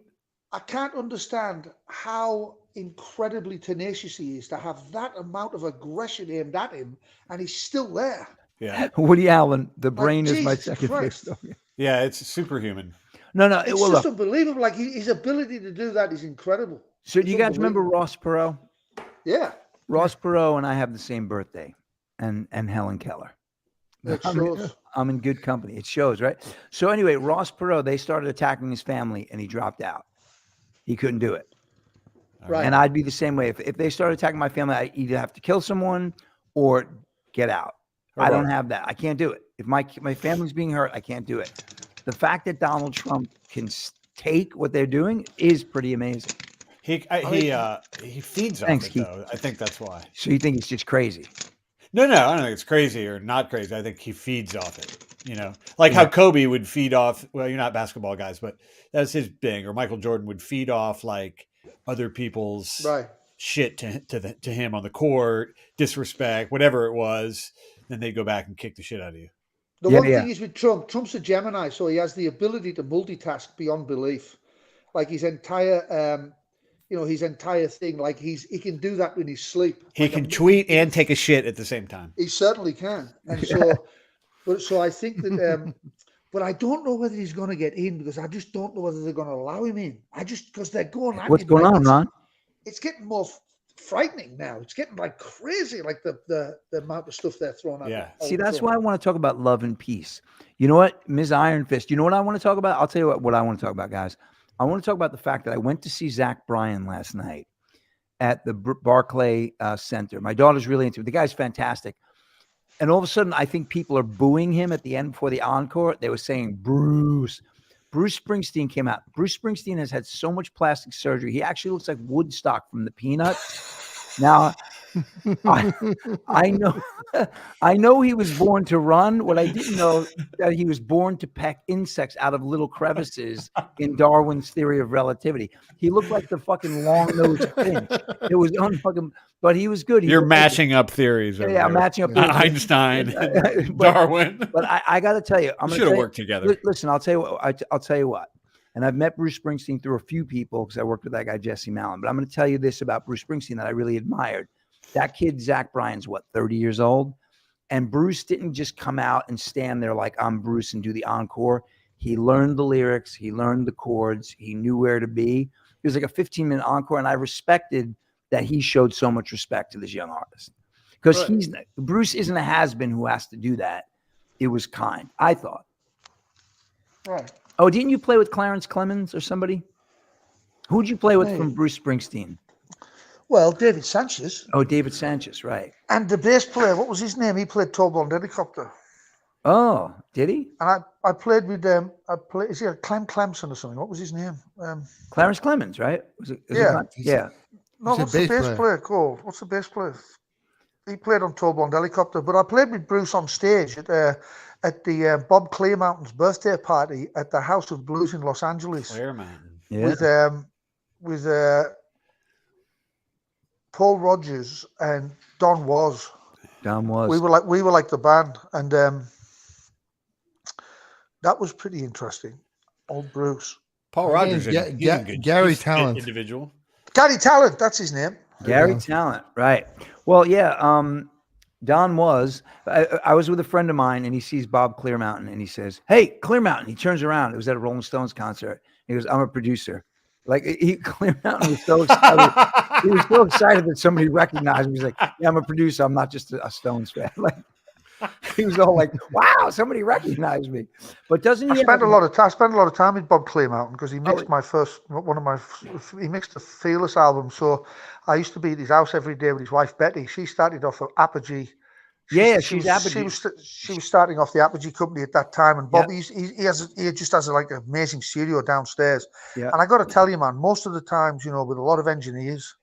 I can't understand how incredibly tenacious he is to have that amount of aggression aimed at him, and he's still there. Yeah. Woody Allen, the brain is my Jesus second Christ. favorite. Yeah, it's superhuman. No, It's just unbelievable. Like his ability to do that is incredible. So do you guys remember Ross Perot? Yeah. Ross Perot and I have the same birthday, and Helen Keller. It shows. I'm in good company. It shows, right? So anyway, Ross Perot, they started attacking his family, and he dropped out. He couldn't do it. Right. And I'd be the same way. If they started attacking my family, I either have to kill someone or get out. I don't have that. I can't do it. If my family's being hurt, I can't do it. The fact that Donald Trump can take what they're doing is pretty amazing. He feeds Thanks, off it Keith. though. I think that's why. So you think it's just crazy? No, I don't think it's crazy or not crazy. I think he feeds off it. You know, like how Yeah. Kobe would feed off. Well, you're not basketball guys, but that's his thing. Or Michael Jordan would feed off like other people's Right. shit to him on the court, disrespect, whatever it was. Then they go back and kick the shit out of you. The Yeah, one yeah. thing is with Trump, Trump's a Gemini, so he has the ability to multitask beyond belief. Like his entire, his entire thing, like he can do that in his sleep. He Like can tweet and take a shit at the same time. He certainly can, and so I think that. But I don't know whether he's going to get in because I just don't know whether they're going to allow him in. Because they're going at What's him. going like, on, Ron? It's getting more frightening now. It's getting like crazy, like the amount of stuff they're throwing at Yeah. him. See, that's why I want to talk about love and peace. You know what, Ms. Iron Fist? You know what I want to talk about? I'll tell you what I want to talk about, guys. I want to talk about the fact that I went to see Zach Bryan last night at the Barclay Center. My daughter's really into it. The guy's fantastic. And all of a sudden, I think people are booing him at the end before the encore. They were saying, Bruce Springsteen came out. Bruce Springsteen has had so much plastic surgery. He actually looks like Woodstock from the Peanuts. Now, I know he was born to run. What I didn't know that he was born to peck insects out of little crevices in Darwin's theory of relativity. He looked like the fucking long-nosed finch. It was unfucking, but he was good. You're matching up theories. Yeah, I'm matching up theories. Einstein, Darwin. But I got to tell you, I'm should have worked together. Listen, I'll tell you what. And I've met Bruce Springsteen through a few people because I worked with that guy Jesse Mallon. But I'm going to tell you this about Bruce Springsteen that I really admired. That kid, Zach Bryan's 30 years old? And Bruce didn't just come out and stand there like I'm Bruce and do the encore. He learned the lyrics. He learned the chords. He knew where to be. It was like a 15-minute encore. And I respected that he showed so much respect to this young artist. Because Bruce isn't a has-been who has to do that. It was kind, I thought. Right. Oh, didn't you play with Clarence Clemens or somebody? Who'd you play with from Bruce Springsteen? Well, David Sanchez. Oh, David Sanchez, right. And the bass player, what was his name? He played Tall Blonde Helicopter. Oh, did he? And I played with is he a Clem Clemson or something? What was his name? Clarence Clemens, right? Yeah. No, what's the bass player called? What's the bass player? He played on Tall Blonde Helicopter, but I played with Bruce on stage at the Bob Clearmountain's birthday party at the House of Blues in Los Angeles. Clearmountain. Yeah. With Paul Rodgers and Don Was. We were like the band, and that was pretty interesting. Old Bruce. Paul Rodgers. Gary Talent. Individual. Gary Talent, that's his name. Gary Talent, right. Well, yeah, Don Was. I was with a friend of mine, and he sees Bob Clearmountain, and he says, "Hey, Clearmountain." He turns around. It was at a Rolling Stones concert. He goes, "I'm a producer." Like Clearmountain was so excited. He was so excited that somebody recognized him. He's like, "Yeah, I'm a producer. I'm not just a Stones fan." Like he was all like, "Wow, somebody recognized me." But doesn't he? I spent a lot of time with Bob Clearmountain because he mixed he mixed the Fearless album. So I used to be at his house every day with his wife Betty. She started off at Apogee. She's Apogee. She was starting off the Apogee company at that time, and Bob he just has like an amazing studio downstairs. Yeah. And I got to tell you, man, most of the times, with a lot of engineers,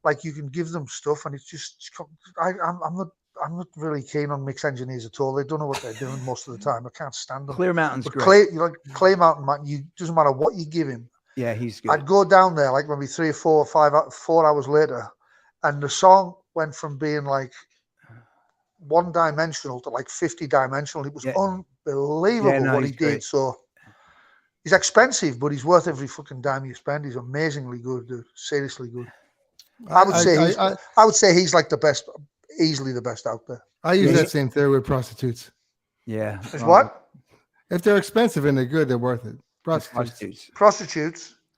like you can give them stuff, and it's just I'm not really keen on mixed engineers at all. They don't know what they're doing most of the time. I can't stand them. Clearmountain's great. Clearmountain, man. Doesn't matter what you give him. Yeah, he's good. I'd go down there like maybe 3 or 4 or 4 hours later, and the song went from being like one-dimensional to like 50-dimensional. It was unbelievable what he did. So he's expensive, but he's worth every fucking dime you spend. He's amazingly good, dude. Seriously good. I would say he's like the best, easily the best out there. I use that same theory with prostitutes. Yeah. Is what? If they're expensive and they're good, they're worth it. Prostitutes.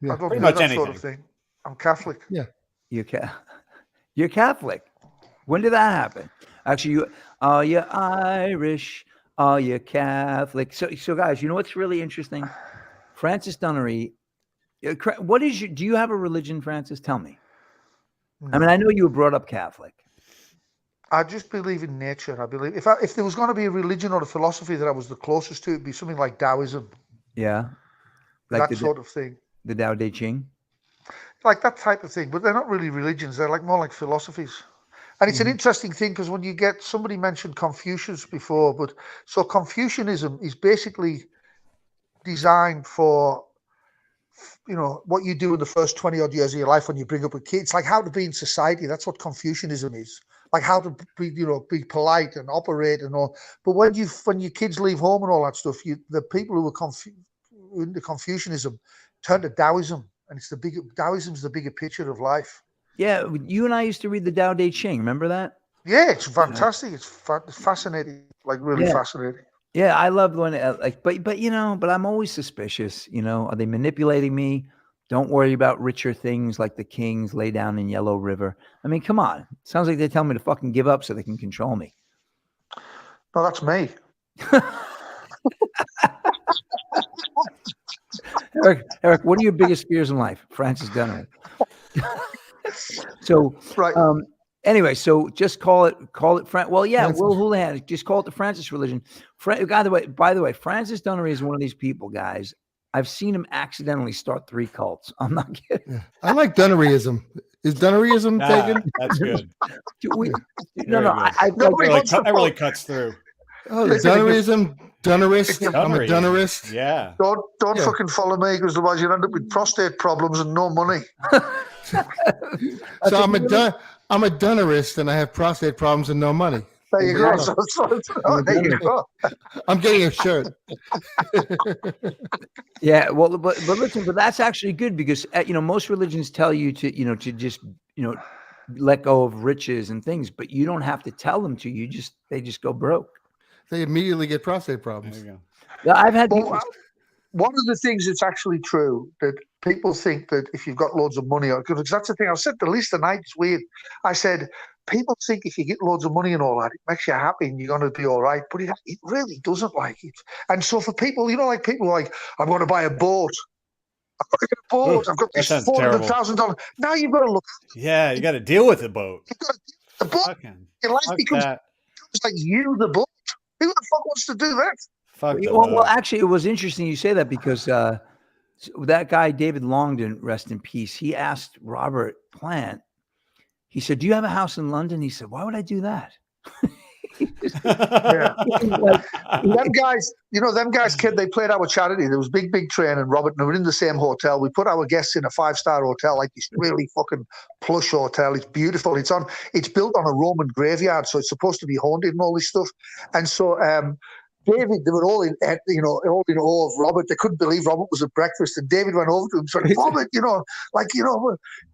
Yeah. I don't Pretty do much that anything. sort of thing. I'm Catholic. Yeah. You're Catholic. When did that happen? Actually, you're Irish. You're Catholic. So guys, you know what's really interesting? Francis Dunnery. Do you have a religion, Francis? Tell me. No. I mean, I know you were brought up Catholic. I just believe in nature. I believe if there was going to be a religion or a philosophy that I was the closest to, it'd be something like Taoism. Yeah. Like that sort of thing. The Tao Te Ching. like that type of thing. But they're not really religions; they're like more like philosophies. And it's an interesting thing because when you get somebody mentioned Confucius before, but so Confucianism is basically designed for what you do in the first 20 odd years of your life when you bring up a kid. It's like how to be in society. That's what Confucianism is. Like how to be polite and operate and all. But when your kids leave home and all that stuff, the people who were into Confucianism turn to Taoism, and Taoism's the bigger picture of life. Yeah, you and I used to read the Tao Te Ching. Remember that? Yeah, it's fantastic. It's fascinating, like really fascinating. Yeah, I love when but I'm always suspicious. Are they manipulating me? Don't worry about richer things like the kings lay down in Yellow River. I mean, come on. Sounds like they tell me to fucking give up so they can control me. No, that's me. Eric, what are your biggest fears in life? Francis Dunnery. So, right. Anyway, so just call it. Well, yeah, Will Houlihan. Just call it the Francis religion. By the way, Francis Dunnery is one of these people, guys. I've seen him accidentally start 3 cults. I'm not kidding. Yeah. I like Dunneryism. Is Dunneryism taken? That's good. That really cuts through. Oh, Dunneryism, Dunnerist. I'm a Dunnerist. Yeah. Don't fucking follow me because otherwise you'll end up with prostate problems and no money. So I'm a Dunnerist and I have prostate problems and no money. There you go. There you go. I'm getting a shirt. Yeah, well, but listen, but that's actually good because most religions tell you to to just let go of riches and things, but you don't have to tell them to. They just go broke. They immediately get prostate problems. There you go. Yeah, I've had. One of the things that's actually true that people think that if you've got loads of money, because that's the thing I said the least tonight, it's weird. I said, people think if you get loads of money and all that, it makes you happy and you're going to be all right. But it really doesn't like it. And so for people, like people like, I'm going to buy a boat. I've got to get a boat. I've got this $400,000. Now you've got to look. Yeah, you got to deal with the boat. You've got to deal with the boat. Your life becomes like you, the boat. Who the fuck wants to do that? Well, actually, it was interesting you say that because that guy, David Longden, rest in peace, he asked Robert Plant, he said, do you have a house in London? He said, why would I do that? Them guys, kid, they played our charity. There was Big Train and Robert, and we were in the same hotel. We put our guests in a 5-star hotel, like this really fucking plush hotel. It's beautiful. It's built on a Roman graveyard, so it's supposed to be haunted and all this stuff. And so David, they were all in awe of Robert. They couldn't believe Robert was at breakfast. And David went over to him and said, Robert,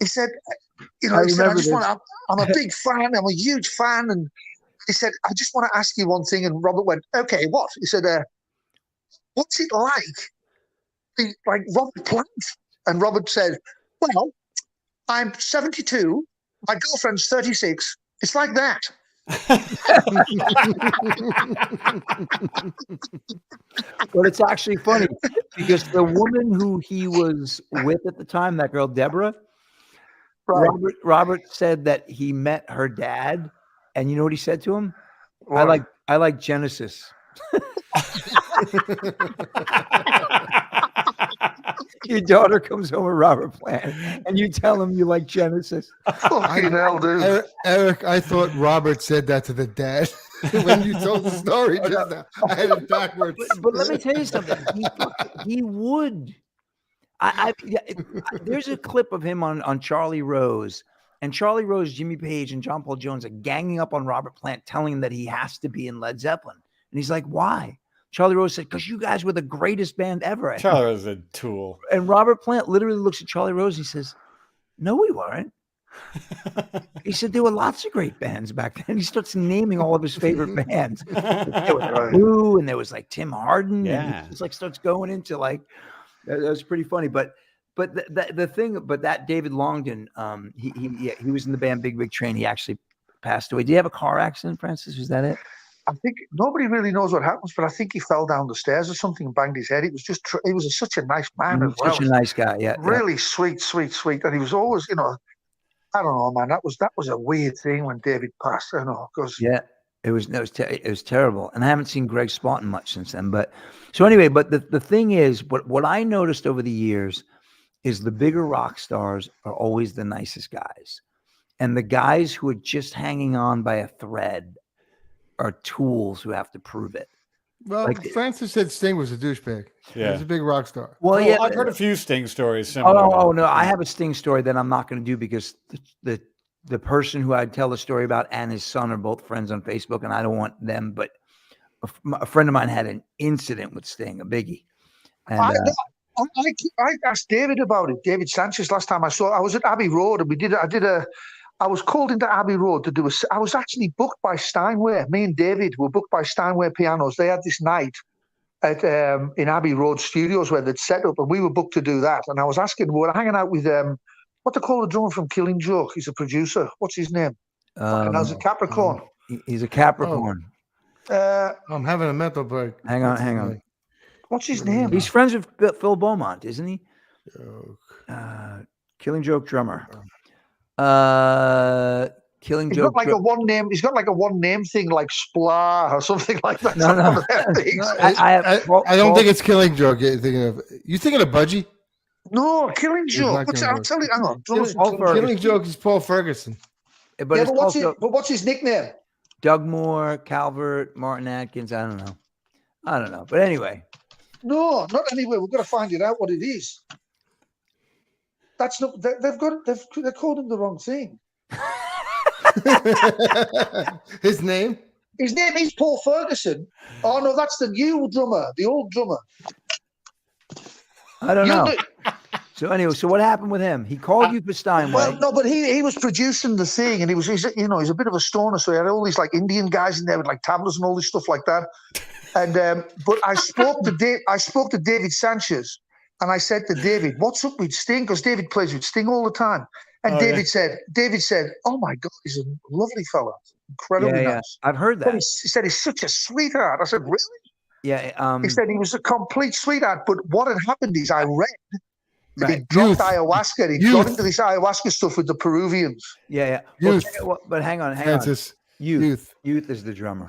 he said, I'm a big fan. I'm a huge fan. And he said, I just want to ask you one thing. And Robert went, okay, what? He said, what's it like Robert Plant? And Robert said, well, I'm 72. My girlfriend's 36. It's like that. But it's actually funny because the woman who he was with at the time, that girl Deborah, right. Robert said that he met her dad, and you know what he said to him? What? I like Genesis. Your daughter comes home with Robert Plant, and you tell him you like Genesis. Fucking hell, dude. Eric, I thought Robert said that to the dad when you told the story just now. I had it backwards. But let me tell you something. He would. There's a clip of him on Charlie Rose, and Charlie Rose, Jimmy Page, and John Paul Jones are ganging up on Robert Plant, telling him that he has to be in Led Zeppelin. And he's like, why? Charlie Rose said, because you guys were the greatest band ever. Charlie Rose is a tool. And Robert Plant literally looks at Charlie Rose. He says, no, we weren't. He said there were lots of great bands back then. He starts naming all of his favorite bands. There was Who, and there was like Tim Hardin. Yeah. And he just starts going into like, that was pretty funny. But the thing, but that David Longden, he was in the band Big Train. He actually passed away. Did he have a car accident, Francis? Was that it? I think nobody really knows what happens, but I think he fell down the stairs or something and banged his head. It was just, he was such a nice man as well. Such a nice guy, yeah. Really sweet. And he was always, I don't know, man. That was a weird thing when David passed, because it was terrible. And I haven't seen Greg Spartan much since then. But so anyway, but the thing is, what I noticed over the years is the bigger rock stars are always the nicest guys. And the guys who are just hanging on by a thread are tools who have to prove it. Well, Like- Francis said Sting was a douchebag. Yeah. He's a big rock star. Well, Well, yeah. I've heard a few Sting stories. Similar Oh to- no, I have a Sting story that I'm not going to do because the person who I'd tell the story about and his son are both friends on Facebook, and I don't want them. But a friend of mine had an incident with Sting, a biggie. And I asked David about it. David Sanchez. Last time I was at Abbey Road, and I was called into Abbey Road to do I was actually booked by Steinway. Me and David were booked by Steinway Pianos. They had this night at in Abbey Road Studios where they'd set up, and we were booked to do that. And I was asking, we were hanging out with what they call the drummer from Killing Joke. He's a producer. What's his name? And I was a Capricorn. He's a Capricorn. I'm having a mental break. Hang on. What's his name? He's friends with Phil Beaumont, isn't he? Joke. Killing Joke drummer. Killing He's Joke. got like a one name. He's got like a one name thing, like Spla or something like that. No, no. I don't think it's Killing Joke. You're thinking of Budgie? No, Killing It's Joke. not What's Killing that? I'll tell you. Hang on. Killing Joke is Paul Ferguson. But Yeah, it's also but what's his nickname? Doug Moore, Calvert, Martin Atkins. I don't know. But anyway, No, not anyway. We've got to find it out what it is. That's not. They're called him the wrong thing. His name? His name is Paul Ferguson. Oh no, that's the new drummer, the old drummer. I don't You know. kn- So anyway, so what happened with him? He called you for Steinway. Well, no, but he was producing the thing, and he's a bit of a stoner, so he had all these like Indian guys in there with like tablets and all this stuff like that. And but I spoke to David Sanchez, and I said to David, "What's up with Sting?" Because David plays with Sting all the time. And David said, "Oh my God, he's a lovely fella, incredibly nice." I've heard that. He said he's such a sweetheart. I said, "Really?" Yeah. He said he was a complete sweetheart. But what had happened is I read that he Right. dropped ayahuasca. He got into this ayahuasca stuff with the Peruvians. Yeah. Youth. But hang on. Francis. Youth is the drummer.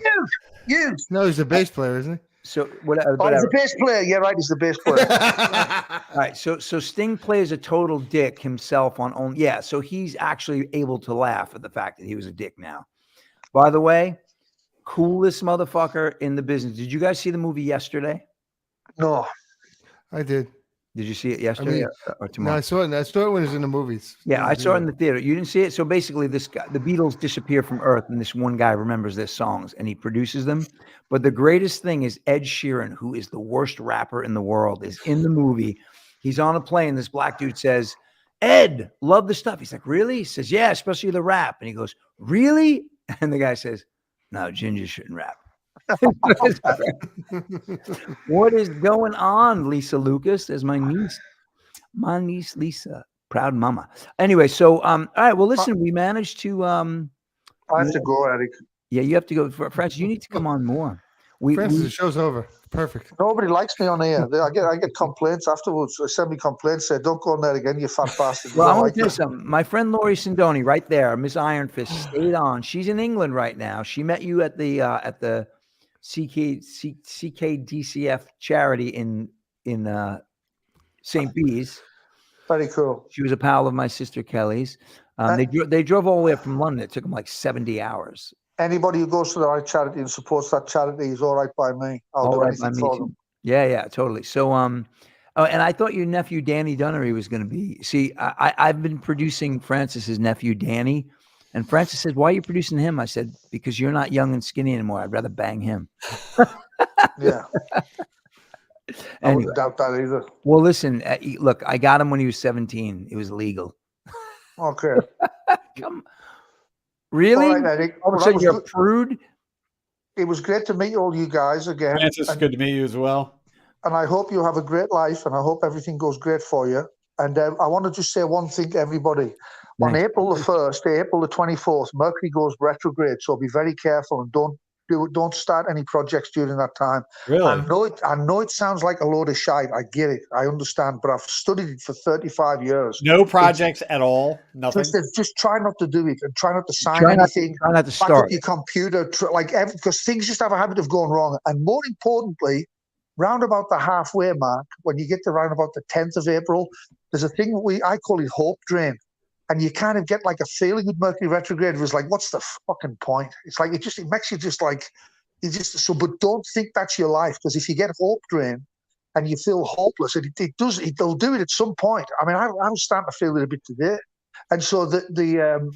Youth. No, he's a bass player, isn't So Oh, he's whatever. the bass player. Yeah, right. He's the bass player. he? All right. So Sting plays a total dick himself on own. Yeah. So he's actually able to laugh at the fact that he was a dick now. By the way, coolest motherfucker in the business. Did you guys see the movie yesterday? No. I did. Did you see it yesterday or No, tomorrow? I saw it. I saw it when it was in the movies. Yeah, I saw it in the theater. You didn't see it? So basically, this guy, the Beatles disappear from Earth, and this one guy remembers their songs, and he produces them. But the greatest thing is Ed Sheeran, who is the worst rapper in the world, is in the movie. He's on a plane. This black dude says, "Ed, love the stuff." He's like, "Really?" He says, "Yeah, especially the rap." And he goes, "Really?" And the guy says, "No, Ginger shouldn't rap." What is going on, Lisa Lucas? There's my niece Lisa, proud mama. Anyway, so all right, well listen, we managed to I have to go, Eric. yeah, you have to go. Francis, you need to come on more. Francis, the show's over. Perfect. Nobody likes me on here. I get complaints afterwards. They send me complaints, say, "Don't go on there again, you fat bastard." Well, I Don't want like to tell you it. something. My friend Laurie Sindoni, right there, Miss Iron Fist, stayed on. She's in England right now. She met you at the CKDCF charity in St. Bees. Very cool. She was a pal of my sister Kelly's. They drove all the way up from London. It took them like 70 hours. Anybody who goes to the right charity and supports that charity is all right by me. I'll All do right by anything me for too. them. Yeah, totally. So, oh, and I thought your nephew Danny Dunnery was going to be. See, I've been producing Francis's nephew Danny, and Francis said, "Why are you producing him?" I said, "Because you're not young and skinny anymore. I'd rather bang him." Yeah. I Anyway, wouldn't doubt that either. well, listen. Look, I got him when he was 17. It was legal. Okay. Come, really? All right, Eric. All of a Well, that sudden, was you're a good. prude. It was great to meet all you guys again. Francis, good to meet you as well. And I hope you have a great life, and I hope everything goes great for you. And I want to just say one thing to everybody. On Thanks. April the 1st, April the 24th, Mercury goes retrograde, so be very careful and don't start any projects during that time. Really? I know it sounds like a load of shite. I get it. I understand, but I've studied it for 35 years. No projects at all? Nothing? Just try not to do it and try not to sign Try not anything. to Back up start. your computer, because things just have a habit of going wrong. And more importantly, round about the halfway mark, when you get to round about the 10th of April, there's a thing I call it hope drain. And you kind of get like a feeling with Mercury retrograde. It was like, what's the fucking point? It's like, it makes you just like, but don't think that's your life. Because if you get hope drain and you feel hopeless, it'll do it at some point. I mean, I was starting to feel it a bit today. And so the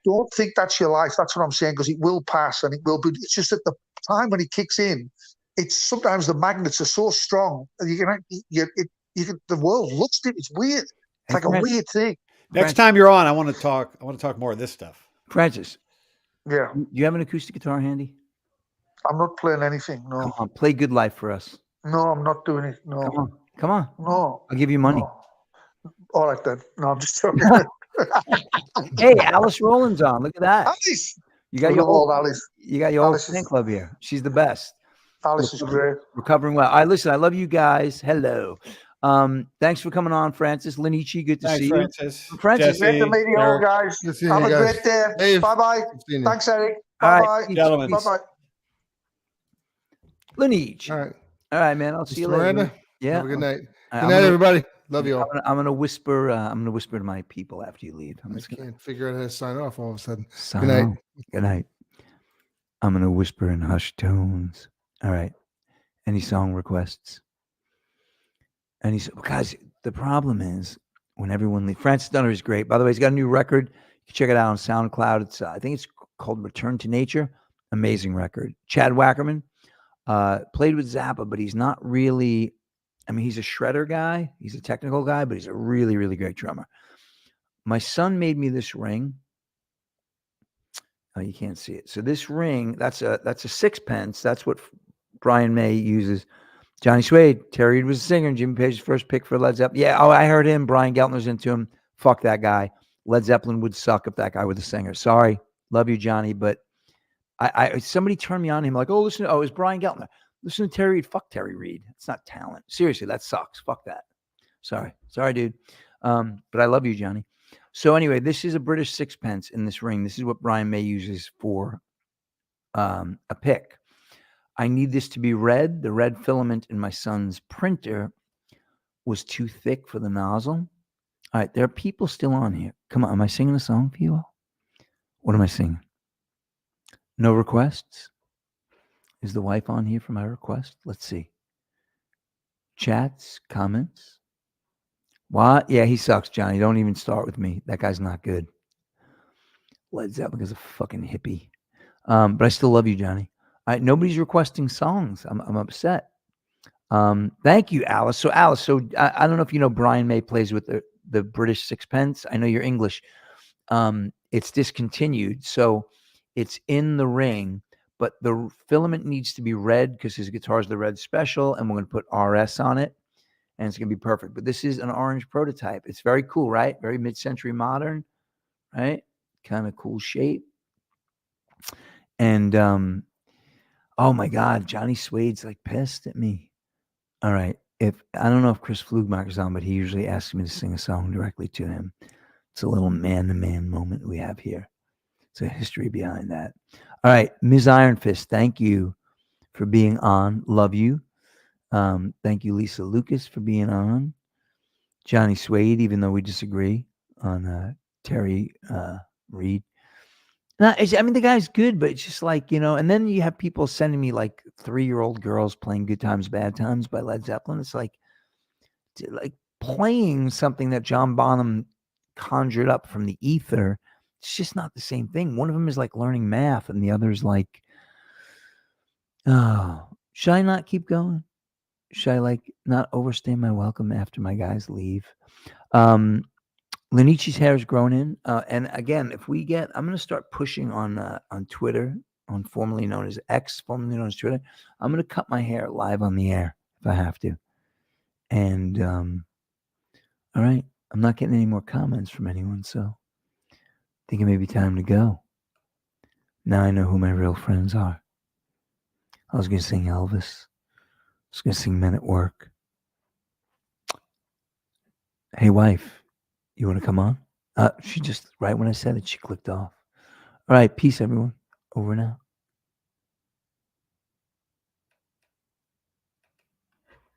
don't think that's your life. That's what I'm saying, because it will pass and it will be. It's just at the time when it kicks in, it's sometimes the magnets are so strong. The world looks at it. It's weird. It's like a weird thing. Next time you're on, I want to talk more of this stuff. Francis. Yeah. Do you have an acoustic guitar handy? I'm not playing anything. No. Come on, play Good Life for us. No, I'm not doing it. No. Come on. No. I'll give you money. No. All right then. No, I'm just joking. Hey, Alice Rowland's on. Look at that. Alice. You got your old Alice. You got your old fan club here. She's the best. Alice is great. Recovering well. All right, listen, I love you guys. Hello. Thanks for coming on, Francis. Linici, good to see Francis. you. Francis, great to meet you all, guys. Have a great day. Bye-bye. Thanks, Eric. Bye-bye. Gentlemen. Bye-bye. Linici. All right. All right, man. I'll see you later. Miranda. Yeah. Have a good night. Right, Good night, everybody. Love you all. I'm gonna whisper. I'm gonna whisper to my people after you leave. I can't figure out how to sign off all of a sudden. Good night. Good night. I'm gonna whisper in hushed tones. All right. Any song requests? And he said, guys, the problem is when everyone leaves. Francis Dunner is great. By the way, he's got a new record. You can check it out on SoundCloud. It's I think it's called Return to Nature. Amazing record. Chad Wackerman played with Zappa, but he's not really. I mean, he's a shredder guy. He's a technical guy, but he's a really, really great drummer. My son made me this ring. Oh, you can't see it. So this ring, that's a sixpence. That's what Brian May uses. Johnny Suede, Terry Reid was a singer, and Jimmy Page's first pick for Led Zeppelin. Yeah, I heard him. Brian Geltner's into him. Fuck that guy. Led Zeppelin would suck if that guy was a singer. Sorry. Love you, Johnny. But I somebody turned me on him like, it's Brian Geltner. Listen to Terry Reid. Fuck Terry Reid. It's not talent. Seriously, that sucks. Fuck that. Sorry, dude. But I love you, Johnny. So anyway, this is a British sixpence in this ring. This is what Brian May uses for a pick. I need this to be red. The red filament in my son's printer was too thick for the nozzle. All right, there are people still on here. Come on, am I singing a song for you all? What am I singing? No requests? Is the wife on here for my request? Let's see. Chats, comments. What? Yeah, he sucks, Johnny. Don't even start with me. That guy's not good. Led Zeppelin is a fucking hippie. But I still love you, Johnny. All right, nobody's requesting songs. I'm upset. Thank you, Alice. So Alice, I don't know if you know Brian May plays with the British sixpence. I know you're English. It's discontinued. So it's in the ring. But the filament needs to be red because his guitar is the red special, and we're going to put RS on it, and it's going to be perfect. But this is an orange prototype. It's very cool, right? Very mid-century modern, right? Kind of cool shape. And, oh, my God, Johnny Suede's like pissed at me. All right. I don't know if Chris Flugmacher's on, but he usually asks me to sing a song directly to him. It's a little man-to-man moment we have here. It's a history behind that. All right, Ms. Iron Fist, thank you for being on. Love you. Thank you, Lisa Lucas, for being on. Johnny Suede, even though we disagree on Terry Reid. No, I mean, the guy's good, but it's just like, and then you have people sending me like 3-year-old girls playing Good Times, Bad Times by Led Zeppelin. It's like playing something that John Bonham conjured up from the ether. It's just not the same thing. One of them is like learning math, and the other is like, oh, should I not keep going? Should I like not overstay my welcome after my guys leave? Linici's hair is grown in. And again, if we get, I'm going to start pushing on Twitter, on formerly known as X, formerly known as Twitter. I'm going to cut my hair live on the air if I have to. And all right, I'm not getting any more comments from anyone, so I think it may be time to go. Now I know who my real friends are. I was going to sing Elvis. I was going to sing Men at Work. Hey, wife, you want to come on? She just, right when I said it, she clicked off. All right, peace, everyone. Over now.